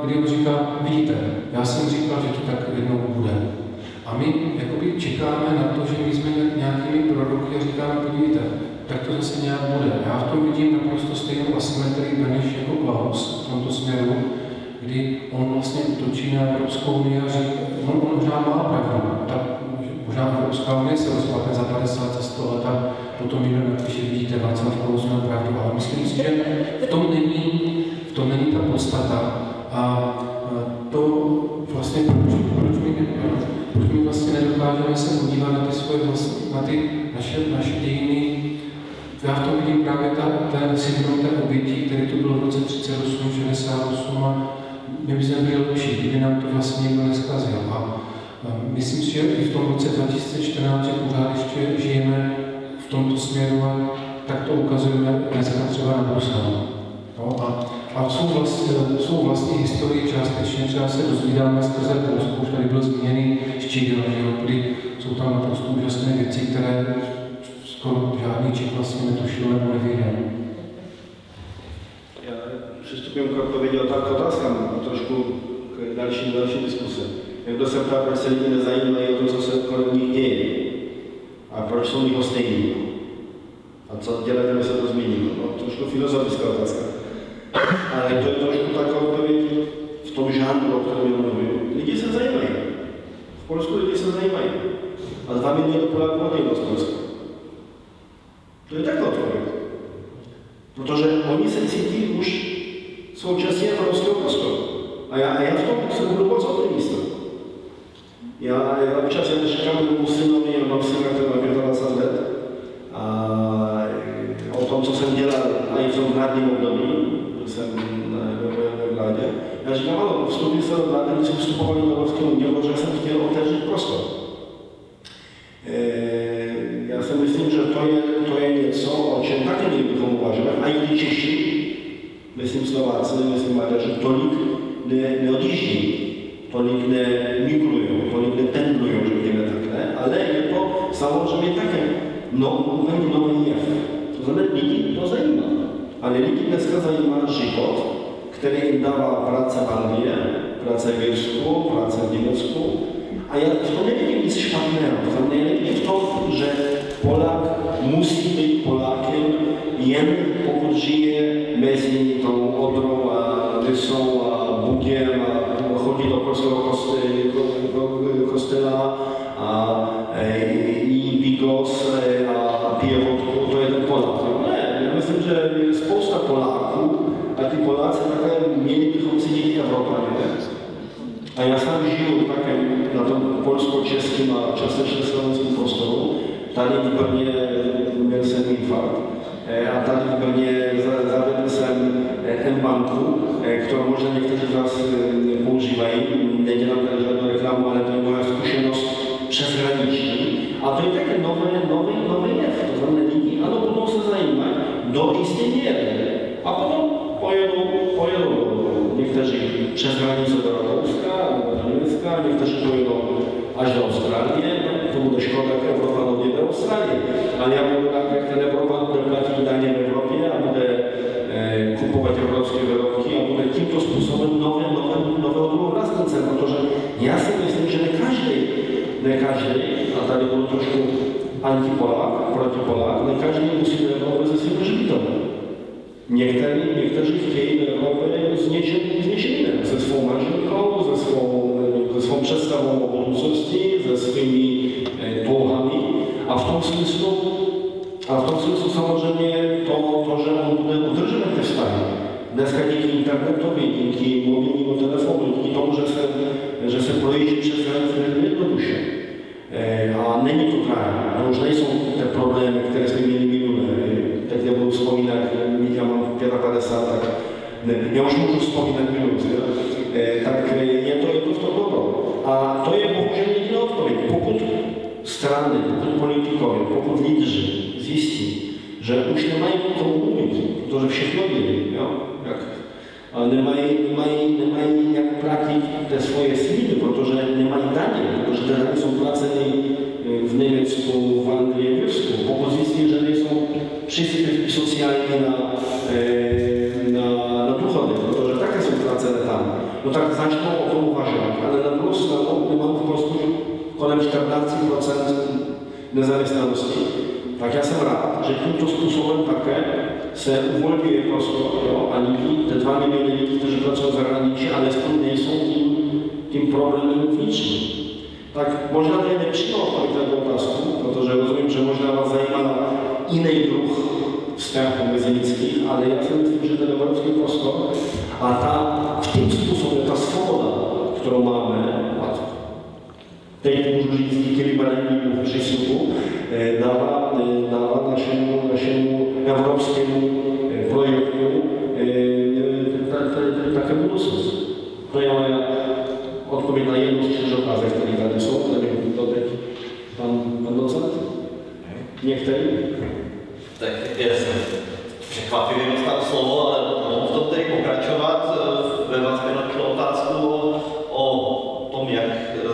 kdy on říká, vidíte, já jsem říkal, že to tak jednou bude. A my jakoby čekáme na to, že my jsme nějakými proroky a říkáme, podívejte, tak to zase nějak bude. Já v tom vidím naprosto stejnou asymetrii Beneš jako Klaus v tomto směru, kdy on vlastně útočí na Evropskou unii a říká, on možná má pravdu. Možná Evropská unie se rozpadne za 50, za 100 let a potom někdo napíše, vidíte, Václav Klaus měl pravdu. Ale myslím si, že v tom není ta podstata. A to vlastně, proč my vlastně nedokážeme se podívat na ty svoje na ty naše dějiny. Já v tom vidím právě ten syndrom té obětí, který tu byl v roce 38, 68 a my bychom byli lepší, kdyby nám to vlastně někdo neskazil. A myslím si, že i v tom roce 2014, že pořád ještě žijeme v tomto směru a tak to ukazujeme dneska třeba na Bruselu. No, a svou vlastní historii částečně třeba se dozvídáme skrze Polsku, už tady byl zmíněný Ščídel, kdy jsou tam naprosto úžasné věci, které skoro žádný Čech vlastně netušil nebo nevěděl. Já přistupím k odpovědi k otázkám a trošku k další diskuse. Někdo se ptá, proč se lidi nezajímají o to, co se kolem nich děje a proč jsou lhostejní. A co dělat, aby se to změnilo? No, trošku filozofická otázka. Ale to je trošku taková odpověď v tom žánru, o kterém mluvím. Lidi se zajímají. V Polsku lidi se zajímají. A 2 miliony Poláků odejdą z Polska. To je taková odpověď. Protože oni se cítí už současně evropského prostoru. A já v tom se budu moc optimista. Já občas říkám mému synovi, já mám syna, který má 25 let, a o tom, co jsem dělal i v tom vládním období, byl jsem ve vládě. Já říkám, ano, vstoupil jsem do vlády, když jsem vstupovali do Evropské unie, protože jsem chtěl otevřít prostor. Já si myslím, že to je něco, o čem také měli bychom uvažovat, a i Češi, myslím Slováci, myslím Maďaři, tolik neodjíždí, tolik nemigrují, tolik nependlují, řekněme takhle, ale je to samozřejmě také nový jev. To znamená, lidi to zajímá. Ale lidi dneska zajímá život, který jim dává práce v Anglii, práce v Irsku, práce v Německu. A já v tom nevidím nic špatného. To znamená, nevidím v tom, že Polák musí být Polákem jen pokud žije mezi tou Odrou a Dysou a Bugiem a chodí do polského kostela a jí bigos a pije vodku, to je ten Polák. Ne, já myslím, že je spousta Poláků a ty Poláci také měli bychom si děti Evropany. A já sám žiju také na tom polsko-českém a částečně slovenském prostoru. Tady v Brně měl jsem infarkt. A tady v Brně zavedl jsem M-banku, kterou možná někteří z vás používají. Nedělám tady žádnou reklamu, ale to je moja zkušenost přeshraniční. A to je také nový jev. To znamená, lidi, ano, budou se zajímat do jisté míry. A potom pojedou někteří přes hranice do Rakouska, do Německa, někteří pojedou až do Austrálie. To bude škoda, jak Evropa odjede do Austrálie. Ale já budu rád, jak ten Evropa bude platit daně v Evropě a bude kupovat evropské výrobky a bude tímto způsobem nového druhu vlastnice, protože já si myslím, že ne každý, a tady budu trošku antipolák, protipolák, ne každý musí do Evropy se svým hřbitovem. Někteří chtějí do Evropy s něčím jiným, se svou manželkou, se svou představou o budoucnosti, se svými touhami. A v tom smyslu samozřejmě to, že on bude udržovat ty vztahy Dneska díky internetowi, díky mobilnímu telefonu, díky tomu, že se projíždí přes hranice jednoduše. A není to kraj, to už nejsou ty problémy, které jsme měli minulé. Teď nebudu vzpomínat, já mám 55, tak já už můžu vzpomínat minulost, tak je to v tom dobro. A to je bohužel jediná odpověď. Pokud strany, pokud politikové, pokud lídři zjistí, že už nemají komu mluvit, protože všechno vědí, nemají jak platit te svoje sliby, protože nemají daně, protože te daně jsou placeny v Německu, v Anglii, v Irsku. Pokud zjistí, že nejsou příspěvky sociální na důchody, protože také jsou placené tam, no tak začnou o tom uvažovat. Ale na druhou stranu, my máme v Polsku kolem 14% nezaměstnanosti. Tak já jsem rád, že tímto způsobem také se uvolňuje prostor a lidi, te 2 miliony lidí, kteří pracují v zahraničí, alespoň nejsou tím problémem vnitřním. Tak možná to je nepřímo odpověď na tu otázku, protože rozumím, že možná vás zajímá jiný druh vztahů mezilidských, ale já si myslím, že ten evropský prostor a tím způsobem ta svoboda, kterou máme, teď můžu říct díky liberálnímu přístupu, dává našemu evropskému projektu také budoucnost. To je moje odpověď na jednu z 4 otázek, které tady jsou. Nevím, kdo teď, pan docent? Některý? Tak já jsem překvapivě dostal slovo, ale mohu v tom tedy pokračovat ve vazbě na tu otázku o tom, jak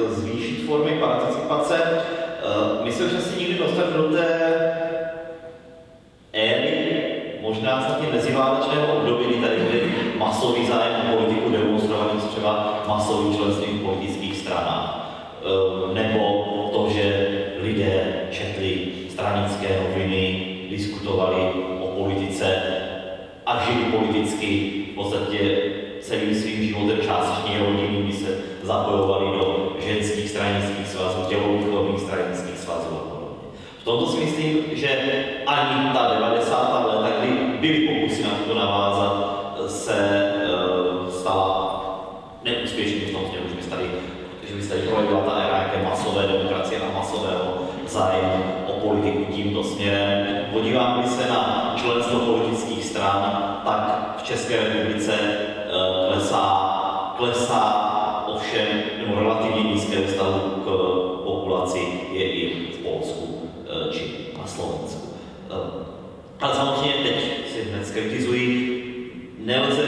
zvýšit formy participace. Myslím, že si nikdy dostat do té éry, možná snad i meziválečného období, kdy tady byly masový zájem o politiku demonstrovaný třeba masovým členstvím v politických stranách. Nebo to, že lidé četli stranické noviny, diskutovali o politice a žili politicky v podstatě celým svým životem částečně rodinný, se zapojovali do ženských stranických svazů, tělovýchovných stranických svazů a podobně. V tomto si myslím, že ani ta 90. léta, kdy byly pokusy na to navázat, se stala neúspěšným v tom směru, že by se tady projevila ta éra jaké masové demokracie a masového zájmu o politiku tímto směrem. Podíváme se na členstvo politických stran, tak v České republice klesá ovšem, nebo relativně nízké vztahu k populaci je i v Polsku či na Slovensku. Ale samozřejmě teď si hned skritizuji, nelze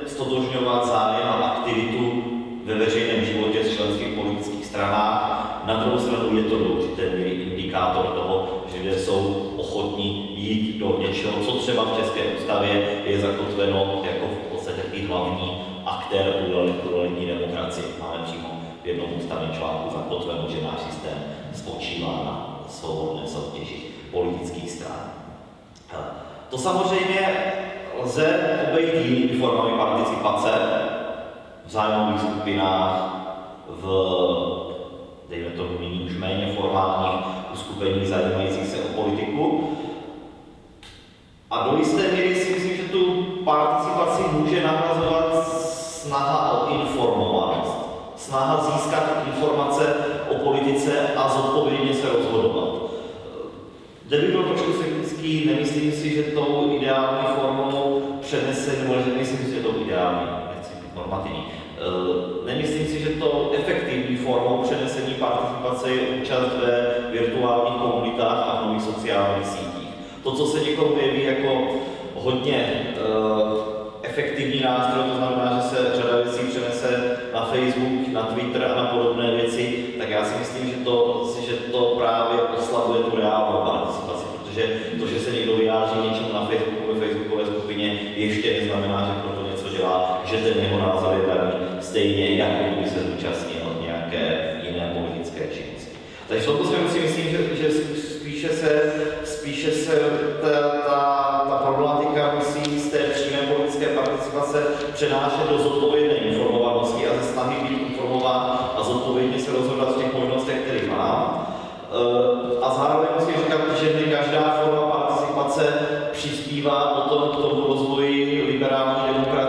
stotožňovat zájem a aktivitu ve veřejném životě s členstvím v politických stranách. Na druhou stranu je to do určité míry indikátor toho, že lidé jsou ochotní jít do něčeho, co třeba v České ústavě je zakotveno jako v podstatě i hlavní aktér pluralitní demokracie. Máme přímo v jednom ústavním článku zakotveno, že náš systém spočívá na svobodné soutěži politických stran. To samozřejmě lze obejít jinými formami participace v zájmových skupinách, v, dejme tomu, nyní už méně formálních uskupeních zajímajících se o politiku. A do jisté míry si myslím, že tu participaci může nahrazovat snaha o informovanost. Snaha získat informace o politice a zodpovědně se rozhodovat. Zde bych byl trošku skeptický, nemyslím si, že tou ideální formou přenesení, nebo nemyslím si, že tou ideální, nechci být normativní, nemyslím si, že to efektivní formou přenesení participace je účast ve virtuálních komunitách a v nových sociálních sítích. To, co se někomu jeví jako hodně efektivní nástroj, to znamená, že se řada věcí přenese na Facebook, na Twitter a na podobné věci, tak já si myslím, že to právě oslabuje tu reálnou participaci, protože to, že se někdo vyjádří něčemu na Facebooku, ve facebookové skupině, ještě neznamená, že proto něco dělá, že ten jeho názor je daný stejně, jako kdyby se zúčastnil nějaké jiné politické činnosti. Takže v tomto směru si myslím, že spíše se ta problematika musí z té přímé politické participace přenášet do zodpovědné informovanosti a ze snahy být informován a zodpovědně se rozhodovat v těch možnostech, které mám. A zároveň musím říkat, že ne každá forma participace přispívá k tomu rozvoji liberální demokracie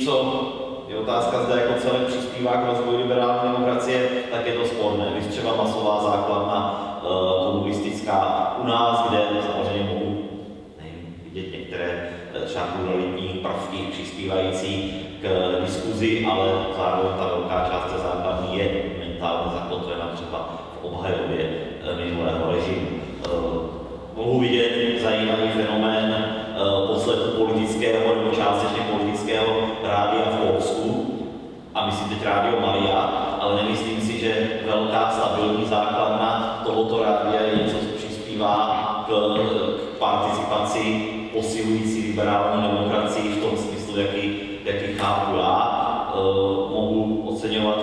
co je otázka, zda jako celé přispívá k rozvoji liberální demokracie, tak je to sporné. Víš, třeba masová základna komunistická u nás, kde samozřejmě mohu vidět některé třeba pluralitní prvky přispívající k diskuzi, ale zároveň ta velká část té základny je mentálně zakotvena třeba v obhajobě minulého režimu. Mohu vidět zajímavý fenomén poslechu politického nebo částečně politického rádia v Polsku, a myslím teď Rádio Maria, ale nemyslím si, že velká stabilní základna tohoto rádia je něco, co přispívá k participaci posilující liberální demokracii v tom smyslu, jaký chápu já. Mohu oceňovat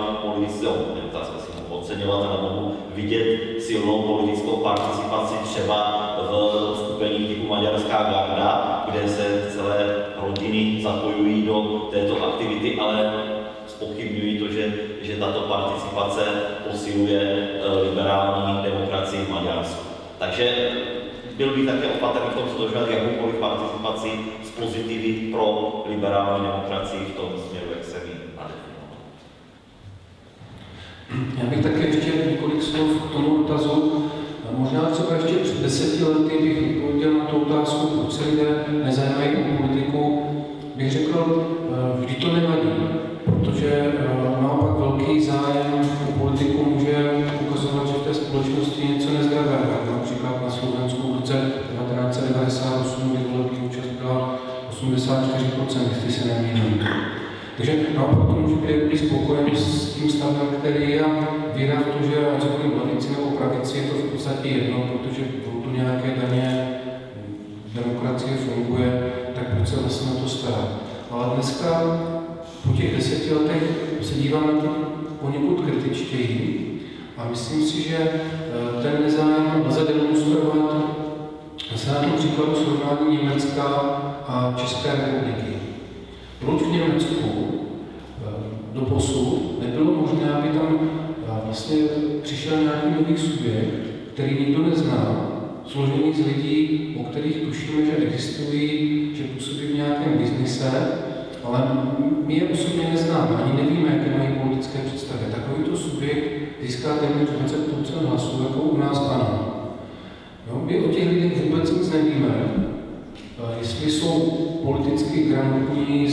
ale mohu vidět silnou politickou participaci třeba v skupení typu Maďarská garda, kde se celé rodiny zapojují do této aktivity, ale zpochybňují to, že tato participace posiluje liberální demokracii v Maďarsku. Takže byl bych také opatrný v tom stožovat jakoukoliv participaci z pozitivy pro liberální demokracii v tom směru, jak jsem ji nadefinoval. Já bych také ještě několik slov k tomu dotazu. Možná třeba ještě před 10 lety bych odpověděl na tu otázku, proč se lidé nezajímají o politiku. Bych řekl, vždy to nevadí, protože naopak velký zájem o politiku může ukazovat, že v té společnosti je něco nezdravého. Například na Slovensku v roce 1998, kdy volební účast byla 84%, jestli se nemýlím. Takže naopak to může být spokojen s tím stavem, který je, víra v to, že ať se bude levici nebo pravici, je to v podstatě jedno, protože budou tu nějaké daně, demokracie funguje, tak proč se vlastně na to starat. Ale dneska po těch 10 letech se díváme poněkud kritičtěji a myslím si, že ten nezájem lze demonstrovat se na tom příkladu srovnání Německa a České republiky. Proč v Německu doposud nebylo možné, aby tam vlastně přišel nějaký nový subjekt, který nikdo nezná, složený z lidí, o kterých tušíme, že existují, že působí v nějakém biznise, ale my je osobně neznáme, ani nevíme, jaké mají politické představy. Takovýto subjekt získá téměř 20% hlasů, jako u nás ANO. No, my o těch lidech vůbec nic nevíme, jestli jsou politicky gramotní,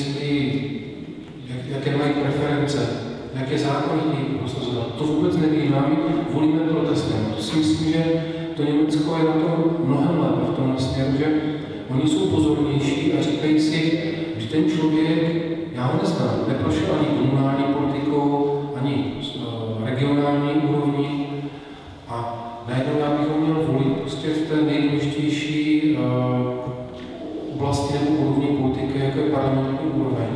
jaké mají preference, jaké zákony chtějí prosazovat. To vůbec nevíme, a my volíme protestem. To si myslím, že to Německo je na tom mnohem lépe v tomhle směru, že oni jsou pozornější a říkají si, že ten člověk, já ho neznám, neprošel ani komunální politikou, ani regionální úrovni a najednou já bych ho měl volit prostě v té nejdůležitější oblasti nebo úrovni politiky, jako je parlamentní úroveň.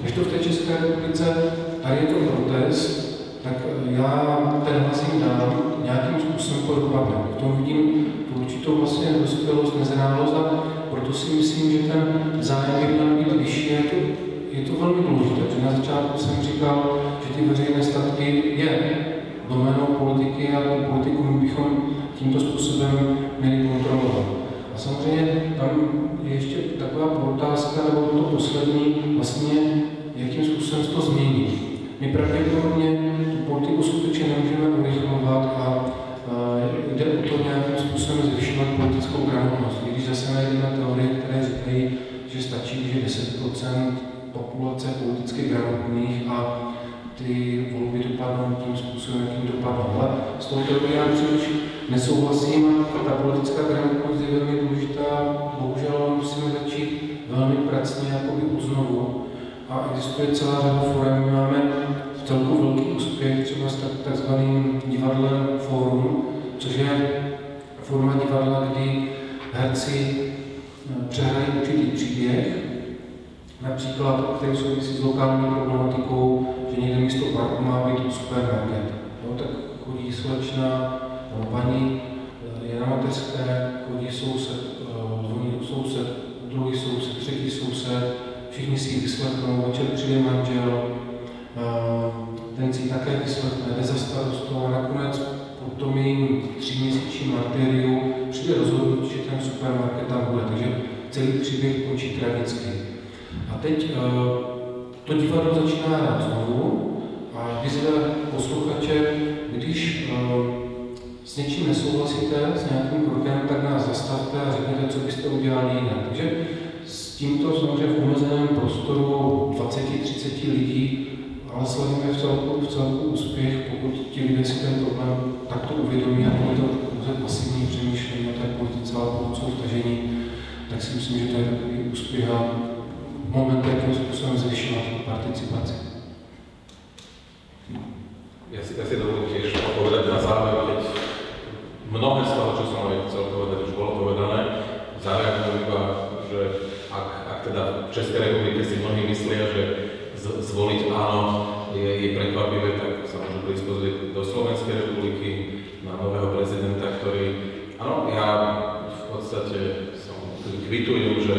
Když to v té České republice, tady je to protest, tak já ten hlas jim dám, nějakým způsobem to dopadne. V tom vidím tu určitou vlastně dospělost, nezrálost a proto si myslím, že ten zájem by měl být vyšší. Je to velmi důležité, protože na začátku jsem říkal, že ty veřejné statky je doménou politiky a tu politiku my bychom tímto způsobem měli kontrolovat. A samozřejmě tam je ještě taková otázka, nebo to poslední, vlastně jakým způsobem se to změní. My pravděpodobně tu politiku skutečně nemůžeme urychlovat a jde o to nějakým způsobem zvyšovat politickou gramotnost. Když zase najdeme teorie, které říkají, že stačí, když je 10% populace politicky gramotných a ty volby dopadnou tím způsobem, jakým dopadnou. Ale s tou teorií já příliš nesouhlasím. Ta politická gramotnost je velmi důležitá. Bohužel musíme začít velmi pracně jakoby od znovu. A existuje celá řada forem. My máme v celku velký úspěch třeba s takzvaným divadlem Fórum, což je forma divadla, kdy herci přehrají určitý příběh, například, který souvisí s lokální problematikou, že někde místo parku má být supermarket. No, tak chodí slečna, paní je na mateřské, chodí soused, zvoní soused, druhý soused, třetí soused, všichni si ji vyslechnou, večer přijde manžel, ten si ji také vyslechne, jde za starostou a nakonec po tom jejím 3měsíčním martyriu přijde rozhodnutí, že ten supermarket tam bude, takže celý příběh končí tragicky. A teď to divadlo začíná hrát znovu a vyzve posluchače, když s něčím nesouhlasíte, s nějakým krokem, tak nás zastavte a řekněte, co byste udělali jinak. Takže s tímto samozřejmě v omezeném prostoru 20-30 lidí, ale sledujeme v celku úspěch, pokud ti lidé si ten problém takto uvědomí a není to pouze pasivní přemýšlení o té politice, ale pokud jsou vtažení, tak si myslím, že to je takový úspěch a moment, jakým způsobem zvyšovat participaci. Ja si dovolím tiež povedať na záver, keď mnohé z toho, čo som aj chcel povedať, už bolo povedané. Zareagujem iba, že ak teda v Českej republike si mnohí myslia, že zvoliť áno je prekvapivé, tak sa môžu prísť pozrieť do Slovenskej republiky na nového prezidenta, ktorý, áno, ja v podstate kvitujem, že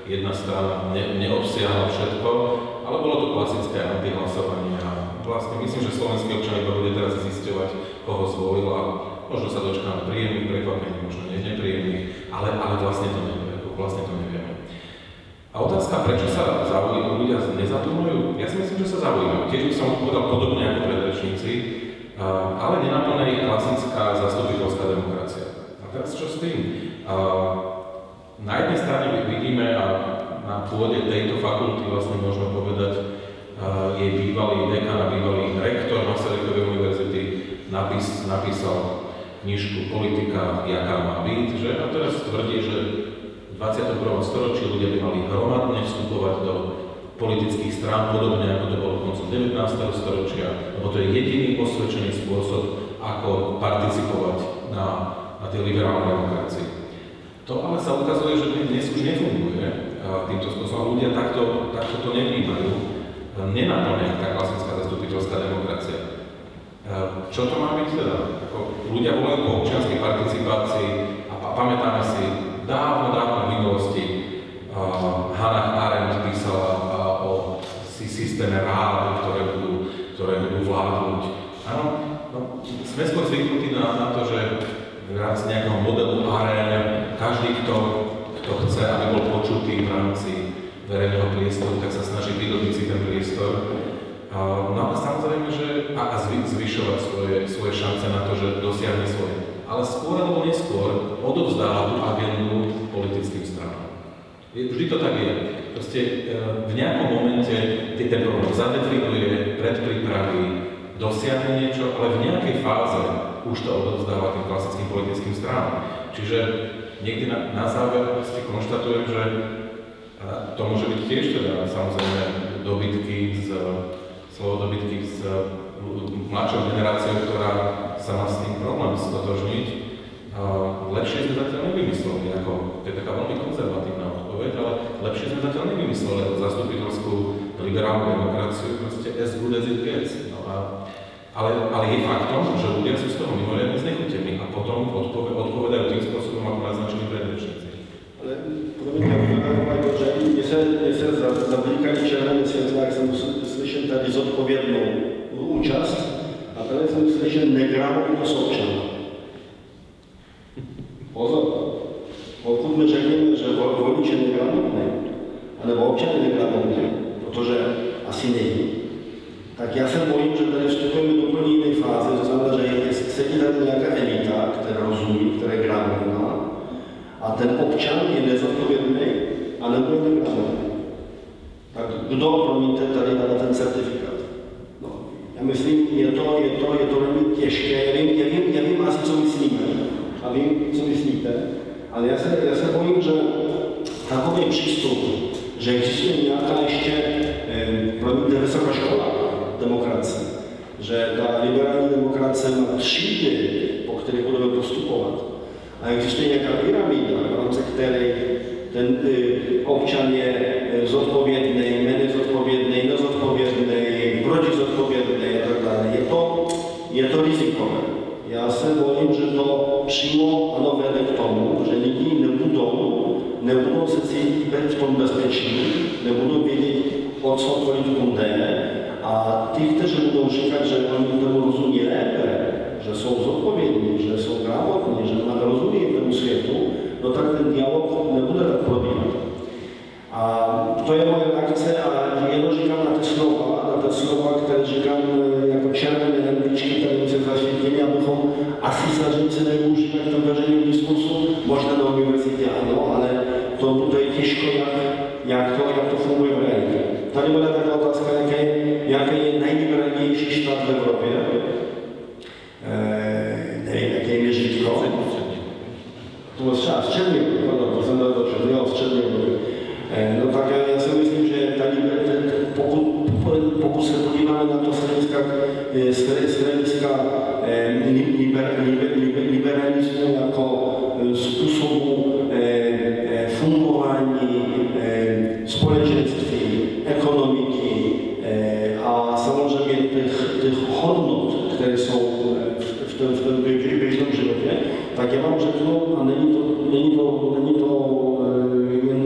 jedna strana neobsiahla všetko, ale bolo to klasické antihlasovanie a vlastne myslím, že slovenskí občania iba bude teraz zisťovať, koho zvolil a možno sa dočkáme príjemných prekvapení, možno nepríjemných, ale vlastne to nevieme. A otázka, prečo sa ľudia nezaujímajú? Ja si myslím, že sa zaujímajú. Tiež by som povedal podobne ako predrečníci, ale nenaplňa ich klasická zastupiteľská demokracia. A teraz čo s tým? Na jednej strane vidíme, a na pôde tejto fakulty vlastne môžeme povedať, jej bývalý dekan a bývalý rektor Masarykovej univerzity napísal knižku Politika, jaká má byť, že? A teraz tvrdí, že v 21. storočí ľudia by mali hromadne vstupovať do politických strán, podobne ako to bolo koncom 19. storočia, lebo to je jediný osvedčený spôsob, ako participovať na tej liberálnej demokracii. To ale sa ukazuje, že dnes už nefunguje týmto spôsobom. Ľudia takto to nevnímajú. Nenaplňa tá klasická zastupiteľská demokracia. Čo to má byť teda? Ľudia volajú po občianskej participácii a pamätáme si dávno v minulosti Hannah Arendt písala o systéme rád, ktoré budú vládnuť. Áno, sme skôr zvyknutí na to, že v rámci nejakého modelu arén každý, kto chce, aby bol počutý v rámci verejného priestoru, tak sa snaží vydobiť si ten priestor. No a samozrejme, že a zvyšovať svoje šance na to, že dosiahne svoje. Ale skôr alebo neskôr odovzdáva tú agendu politickým stranám. Vždy to tak je. Proste v nejakom momente ten problém zadefinuje, predpripraví, dosiahne niečo, ale v nejakej fáze už to odovzdáva tým klasickým politickým stranám. Čiže niekde na záver konštatujem, že to môže byť tiež teda samozrejme dobytky z mladšou generáciou, ktorá sa má s tým problém stotožniť. Lepšie sme zatiaľ nevymysleli, to je taká veľmi konzervatívna odpoveď, ale lepšie sme zatiaľ nevymysleli ako zastupiteľskú liberálnu demokraciu, proste as good as it gets. Ale je faktom, že ľudia sú z toho mimoriadne znechutení a potom odpovedajú tým spôsobom, ako naznačili predrečníci. Ale promiňte, že mně se zablíkají červené světla, jak jsem slyšel tady zodpovědnou účast a tady jsem slyšel negramotnost občana. Pozor, pokud my řekneme, že volič je negramotný, anebo občan je negramotný, protože asi není, tak já se bojím, že tady vstupujeme do úplně jiné fáze, to znamená, že sedí tady nějaká elita, která rozumí, která je gramotná, a ten občan je nezodpovědný a nebude negramotný. Tak kdo, promiňte, tady dá ten certifikát? No, já myslím, je to velmi těžké, já vím asi, co myslíme, a vím, co myslíte, ale já se bojím, že takový přístup, že existuje nějaká ještě, promiňte, vysoká škola demokracie, že ta liberální demokracie má třídy, po kterých budeme postupovat. A existuje nějaká pyramída, v rámci které ten občan je zodpovědný, méně zodpovědný, nezodpovědný, protizodpovědný a tak dále. Je to rizikové. Já se bojím, že to přímo ano vede k tomu, že lidi nebudou se cítit v tom bezpečí, nebudou vědět, o co politiku jde. A ty, kteří budou říkat, že oni tomu rozumí lépe, že jsou zodpovědní, že jsou gramotní, že rozumí tomu světu, no tak ten dialog nebude tak probíhat. A to je moje reakce a jednoduše těžko, jak to funguje v realitě. Tady byla taková otázka, jaký je nejliberálnější štát v Evropě. Nevím, jaký je měřítko. To bylo třeba střední, to jsem dal dobře, jo, střední. No tak já si myslím, že pokud se podíváme na to z hlediska liberalismu jako způsobu fungování společenství, ekonomiky a samozřejmě těch hodnot, které jsou v tom běžném životě, tak já vám řeknu, a není to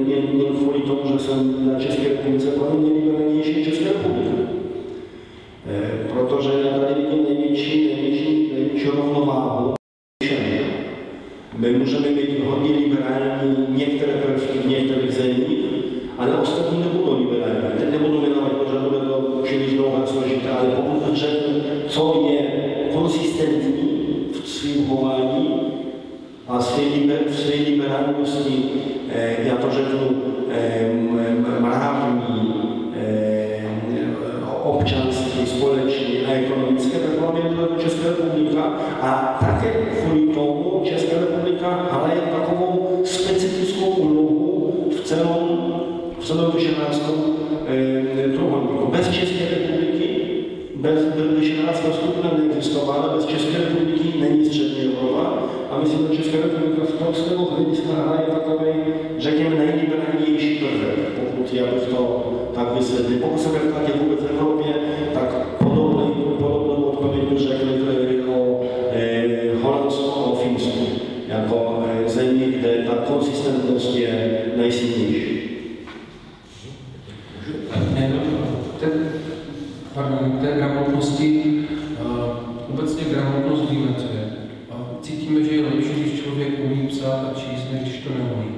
jen kvůli tomu, že jsem na České republice pro mě nejliberálnější České republiky. Protože já tady vidím největší rovnováhu. My můžeme být hodně liberální některé prvky v některých zemích, ale ostatní nebudou liberální. Teď nebudu jmenovat, protože bude to příliš dlouho a složité, ale pokud řeknu, co je konsistentní v svým chování a své liberálnosti, já to řeknu, mravní, občanský, společný a ekonomické, tak vám je Česká republika a také kvůli tomu Česká republika hraje takovou specifickou úlohu v celém Vyšehradském trojúhelníku. Bez České republiky, bez Vyšehradská skupina neexistovala, bez České republiky není střední Evropa a myslím, že Česká republika z toho hlediska hraje takový, řekněme, nejliberálnější prvek, pokud já bych to tak vysvětlil. Pokud se vrtáte vůbec v Evropě, tak podobnou odpověď bych řekl o Holandsku a o Finsku, jako zemí, kde ta konsistentnost je nejsilnější. Té gramotnosti, obecně gramotnost víme, co je. Cítíme, že je lepší, když člověk umí psát a číst, než když to neumí.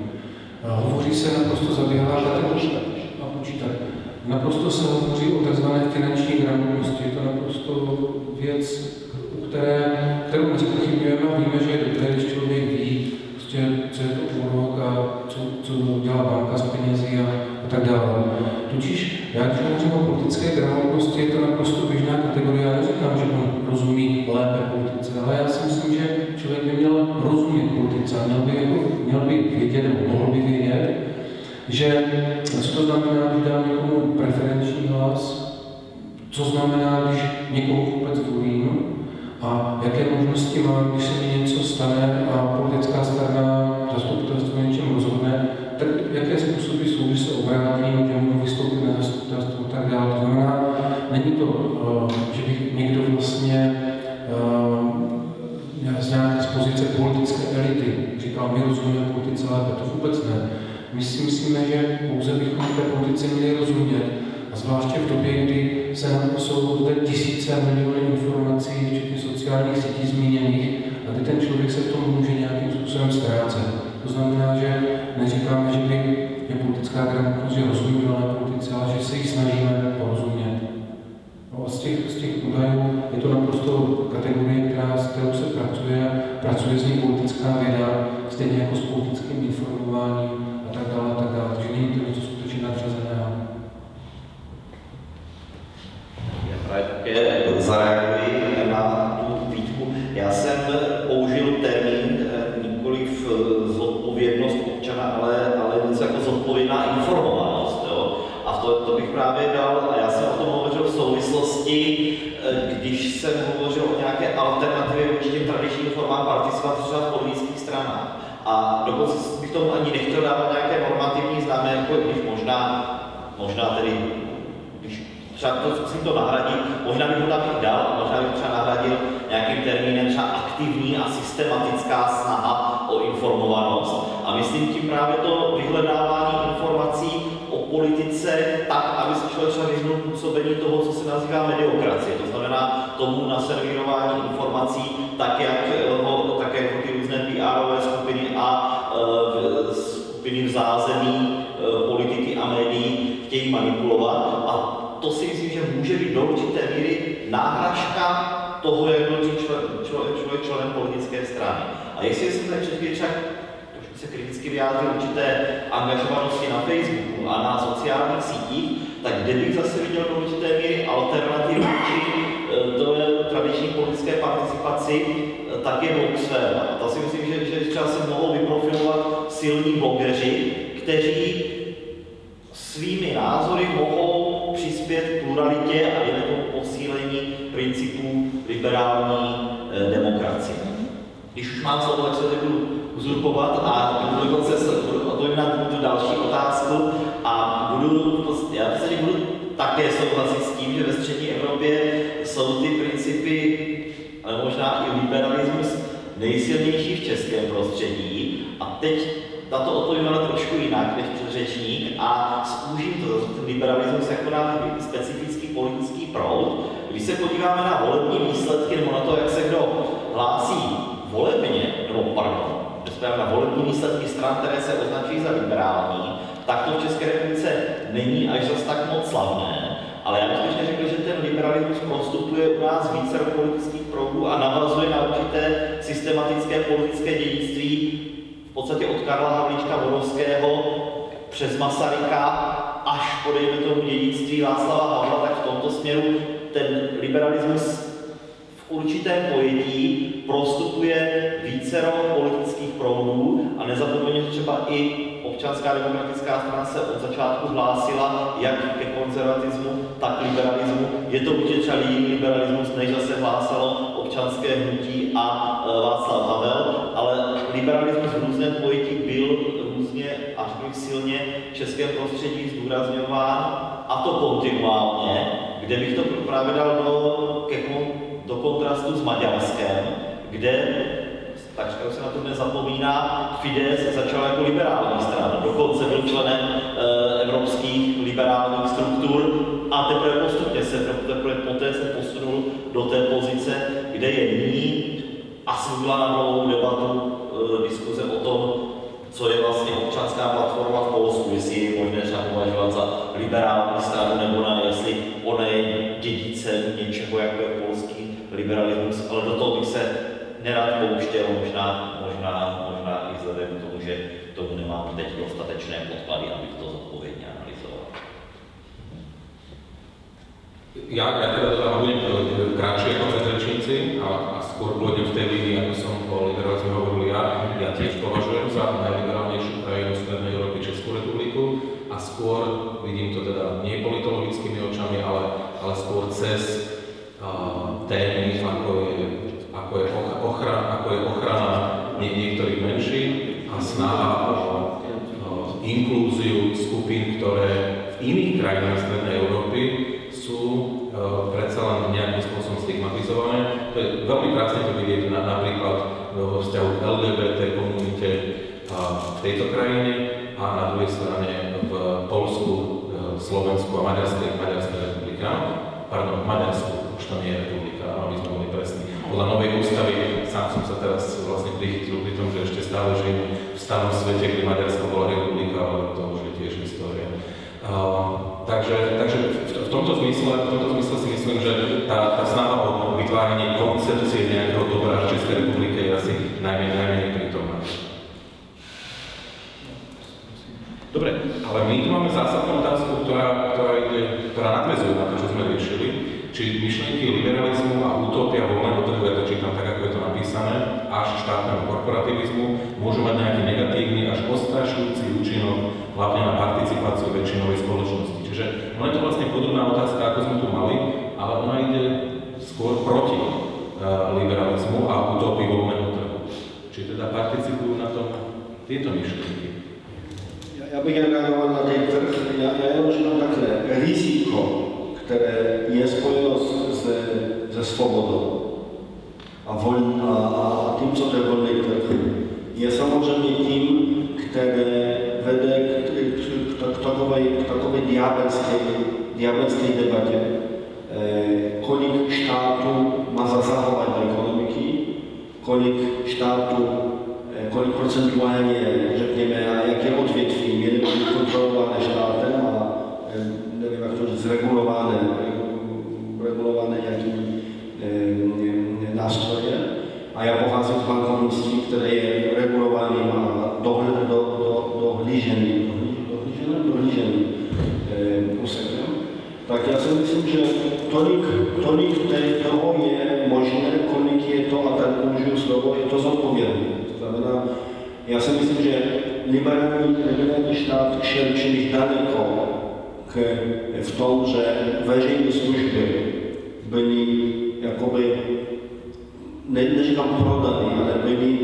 Hovoří se naprosto zaběhlá a počítat. Naprosto se hovoří o tzv. Finanční gramotnosti. Je to naprosto věc, kterou nezpochybňujeme a víme, že je dobré, když člověk ví, prostě, co je to úrok a co dělá banka s penězi a tak dále. Totiž, já když hovořím o politické gramotnosti, je to naprosto běžná kategorie. Já neříkám, že on rozumí lépe politice, ale já si myslím, že člověk by měl rozumět politice a měl by vědět, nebo mohl by vědět, že co to znamená, když dám někomu preferenční hlas, co znamená, když někoho vůbec volím a jaké možnosti mám, když se mi něco stane a politická strana zastupitelstvo něčem rozhodne, tak jaké způsoby jsou, že se obrátím, že můžu vystoupit na zastupitelstvo a tak dále. To znamená, není to, že bych někdo vlastně z nějaké pozice politické elity říkal, my rozumíme politice lépe, to vůbec ne. My si myslíme, že pouze bychom té politice měli rozumět, a zvláště v době, kdy jsou zde tisíce a miliony informací, včetně sociálních sítí zmíněných, a kdy ten člověk se v tom může nějakým způsobem ztrácet. To znamená, že neříkáme, že by je politická gramotnost, že rozumíme politice, ale že se jí snažíme porozumět. No a z těch údajů je to naprosto kategorie, s kterou se pracuje z ní politická věda, stejně jako s politickým informováním a tak dále, takže není to něco skutečně nadřazeného. Já právě také zareaguji na tu výtku. Já jsem použil termín nikoliv zodpovědnost občana, ale něco jako zodpovědná informovanost. Jo? A to bych právě dal, a já jsem o tom hovořil v souvislosti, když jsem hovořil o nějaké alternativě vůči těm tradičním formám participace třeba v politických stranách. A dokonce bych tomu ani nechtěl dávat nějaké normativní známé, když možná tedy, když třeba to zkusím to nahradit, možná bych ho tam i dal, možná bych třeba nahradil nějakým termínem třeba aktivní a systematická snaha o informovanost. A myslím tím právě to vyhledávání informací o politice tak, aby se člověk třeba vyhnul působení toho, co se nazývá mediokracie. To znamená tomu naservírování informací tak, jak také ty různé PR-ové skupiny a skupiny v zázemí politiky a médií chtějí manipulovat. A to si myslím, že může být do určité míry náhražka toho, jak byl člověk členem politické strany. A jestli jsem tady před chvíli bych se kriticky vyjádřil určité angažovanosti na Facebooku a na sociálních sítích, tak kde bych zase viděl do určité míry alternativu či tradiční politické participaci, tak je blogsféra. A to si myslím, že třeba se mohou vyprofilovat silní blogeři, kteří svými názory mohou přispět k pluralitě a k posílení principů liberální demokracie. Když už mám slovo, tak se budu uzurpovat a budu dokonce odpovědět tu další otázku a já budu také souhlasit s tím, že ve střední Evropě jsou ty principy, ale možná i liberalismus nejsilnější v českém prostředí. A teď na to odpovím ale trošku jinak než předřečník a zúžím to, ten liberalismus jako na specifický politický proud. Když se podíváme na volební výsledky nebo na to, jak se kdo hlásí volebně, na volební výsledky stran, které se označují za liberální, tak to v České republice není až zas tak moc slavné. Ale já bych skutečně řekl, že ten liberalismus prostupuje u nás více politických proudů a navazuje na určité systematické politické dědictví v podstatě od Karla Havlíčka Borovského přes Masaryka až po dejme tomu dědictví Václava Havla, tak v tomto směru ten liberalismus v určitém pojetí prostupuje vícero politických proudů a nezapomeňme, že třeba i Občanská demokratická strana se od začátku hlásila jak ke konzervatismu, tak liberalismu. Je to určitě třeba jiný liberalismus, než zase hlásalo občanské hnutí a Václav Havel, ale liberalismus v různém pojetí byl různě až silně v českém prostředí zdůrazňován, a to kontinuálně, kde bych to právě dal do kontrastu s Maďarskem, kde, takřka se na to dnes zapomíná, Fidesz začal jako liberální strana, dokonce byl členem evropských liberálních struktur a teprve postupně poté se posunul do té pozice, kde je nyní a byla na dlouhou debatu diskuze o tom, co je vlastně občanská platforma v Polsku, jestli je možné třeba považovat za liberální stranu nebo ne, jestli ona je dědicem něčeho, jako je polský liberalismus, ale do toho bych se nerad pouštěl, možná i vzhledem k tomu, že tomu nemám teď dostatečné podklady, abych to zodpovědně analyzoval. Ja teda budem kratšie ako predrečníci a skôr pôjdem v tej línii, ako som o liberalizme hovoril ja. Ja tiež považujem za najliberálnejšiu krajinu Strednej Európy Českú republiku a skôr vidím to teda nie politologickými očami, ale skôr cez témy, ako je ochrana niektorých menšín a snaha o inklúziu skupín, ktoré v iných krajinách Strednej Európy sú predsa len nejakým spôsobom stigmatizované. To je veľmi krásne to vidieť napríklad vo vzťahu k LGBT komunite v tejto krajine a na druhej strane v Poľsku, Slovensku a Maďarskej republike. Pardon, Maďarsku, už to nie je republika, aby sme boli presní. Podľa novej ústavy, sám som sa teraz vlastne prichytil pri tom, že ešte stále žijem v starom svete, kde Maďarsko bola republika, ale to už je tiež história. Takže v tomto zmysle si myslím, že tá snaha o vytváranie koncepcie nejakého dobra v Českej republike je asi najmenej prítomná. Dobre, ale my tu máme zásadnú otázku, ktorá nadväzuje na to, čo sme riešili, či myšlienky liberalizmu a utopia voľného trhu, ja to čítam tak, ako je to napísané, až štátneho korporativizmu môžu mať nejaký negatívny až odstrašujúci účinok hlavne na participáciu väčšinovej spoločnosti. Čiže ono je to vlastne podobná otázka, ako sme tu mali, ale ona ide skôr proti liberalizmu a utopii voľného trhu. Či teda participujú na tom tieto myšlienky. Já bych reagoval na ten trh, já jenom říkám takhle, riziko, které je spojeno se svobodou a tím, co to je volný trh, je samozřejmě tím, které vede k takové diabelské debatě, kolik států má zasahovat do ekonomiky, kolik států, kolik procentuálně, řekněme, a jaké odvětví měly být kontrolované státem a nevím, jak to říct, regulované nějakými nástroje. A já pocházím z bankovnictví, které je regulovaným a dohledem já si myslím, že tolik toho je možné, kolik je to, a tady použiju slovo, je to zodpovědné. To znamená, já si myslím, že liberální štát šel příliš daleko v tom, že veřejné služby byly jakoby, neříkám prodané, ale byly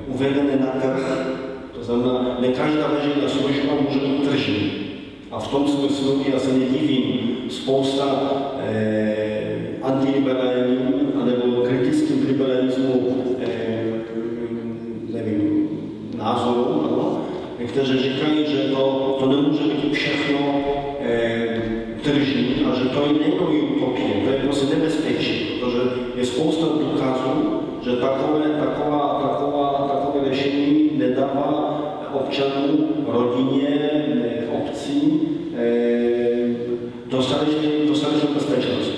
uvedené na trh. To znamená, ne každá veřejná služba může být tržní. A v tom smyslu já se nedivím, spousta antiliberální anebo kritickým liberalismu nevím, názorů, ano, kteří říkají, že to nemůže být všechno tržní a že to není utopie, to je prostě nebezpečí, protože je spousta důkazů, že takové řešení nedává občanům, rodině, obcí dostatečnou bezpečnost.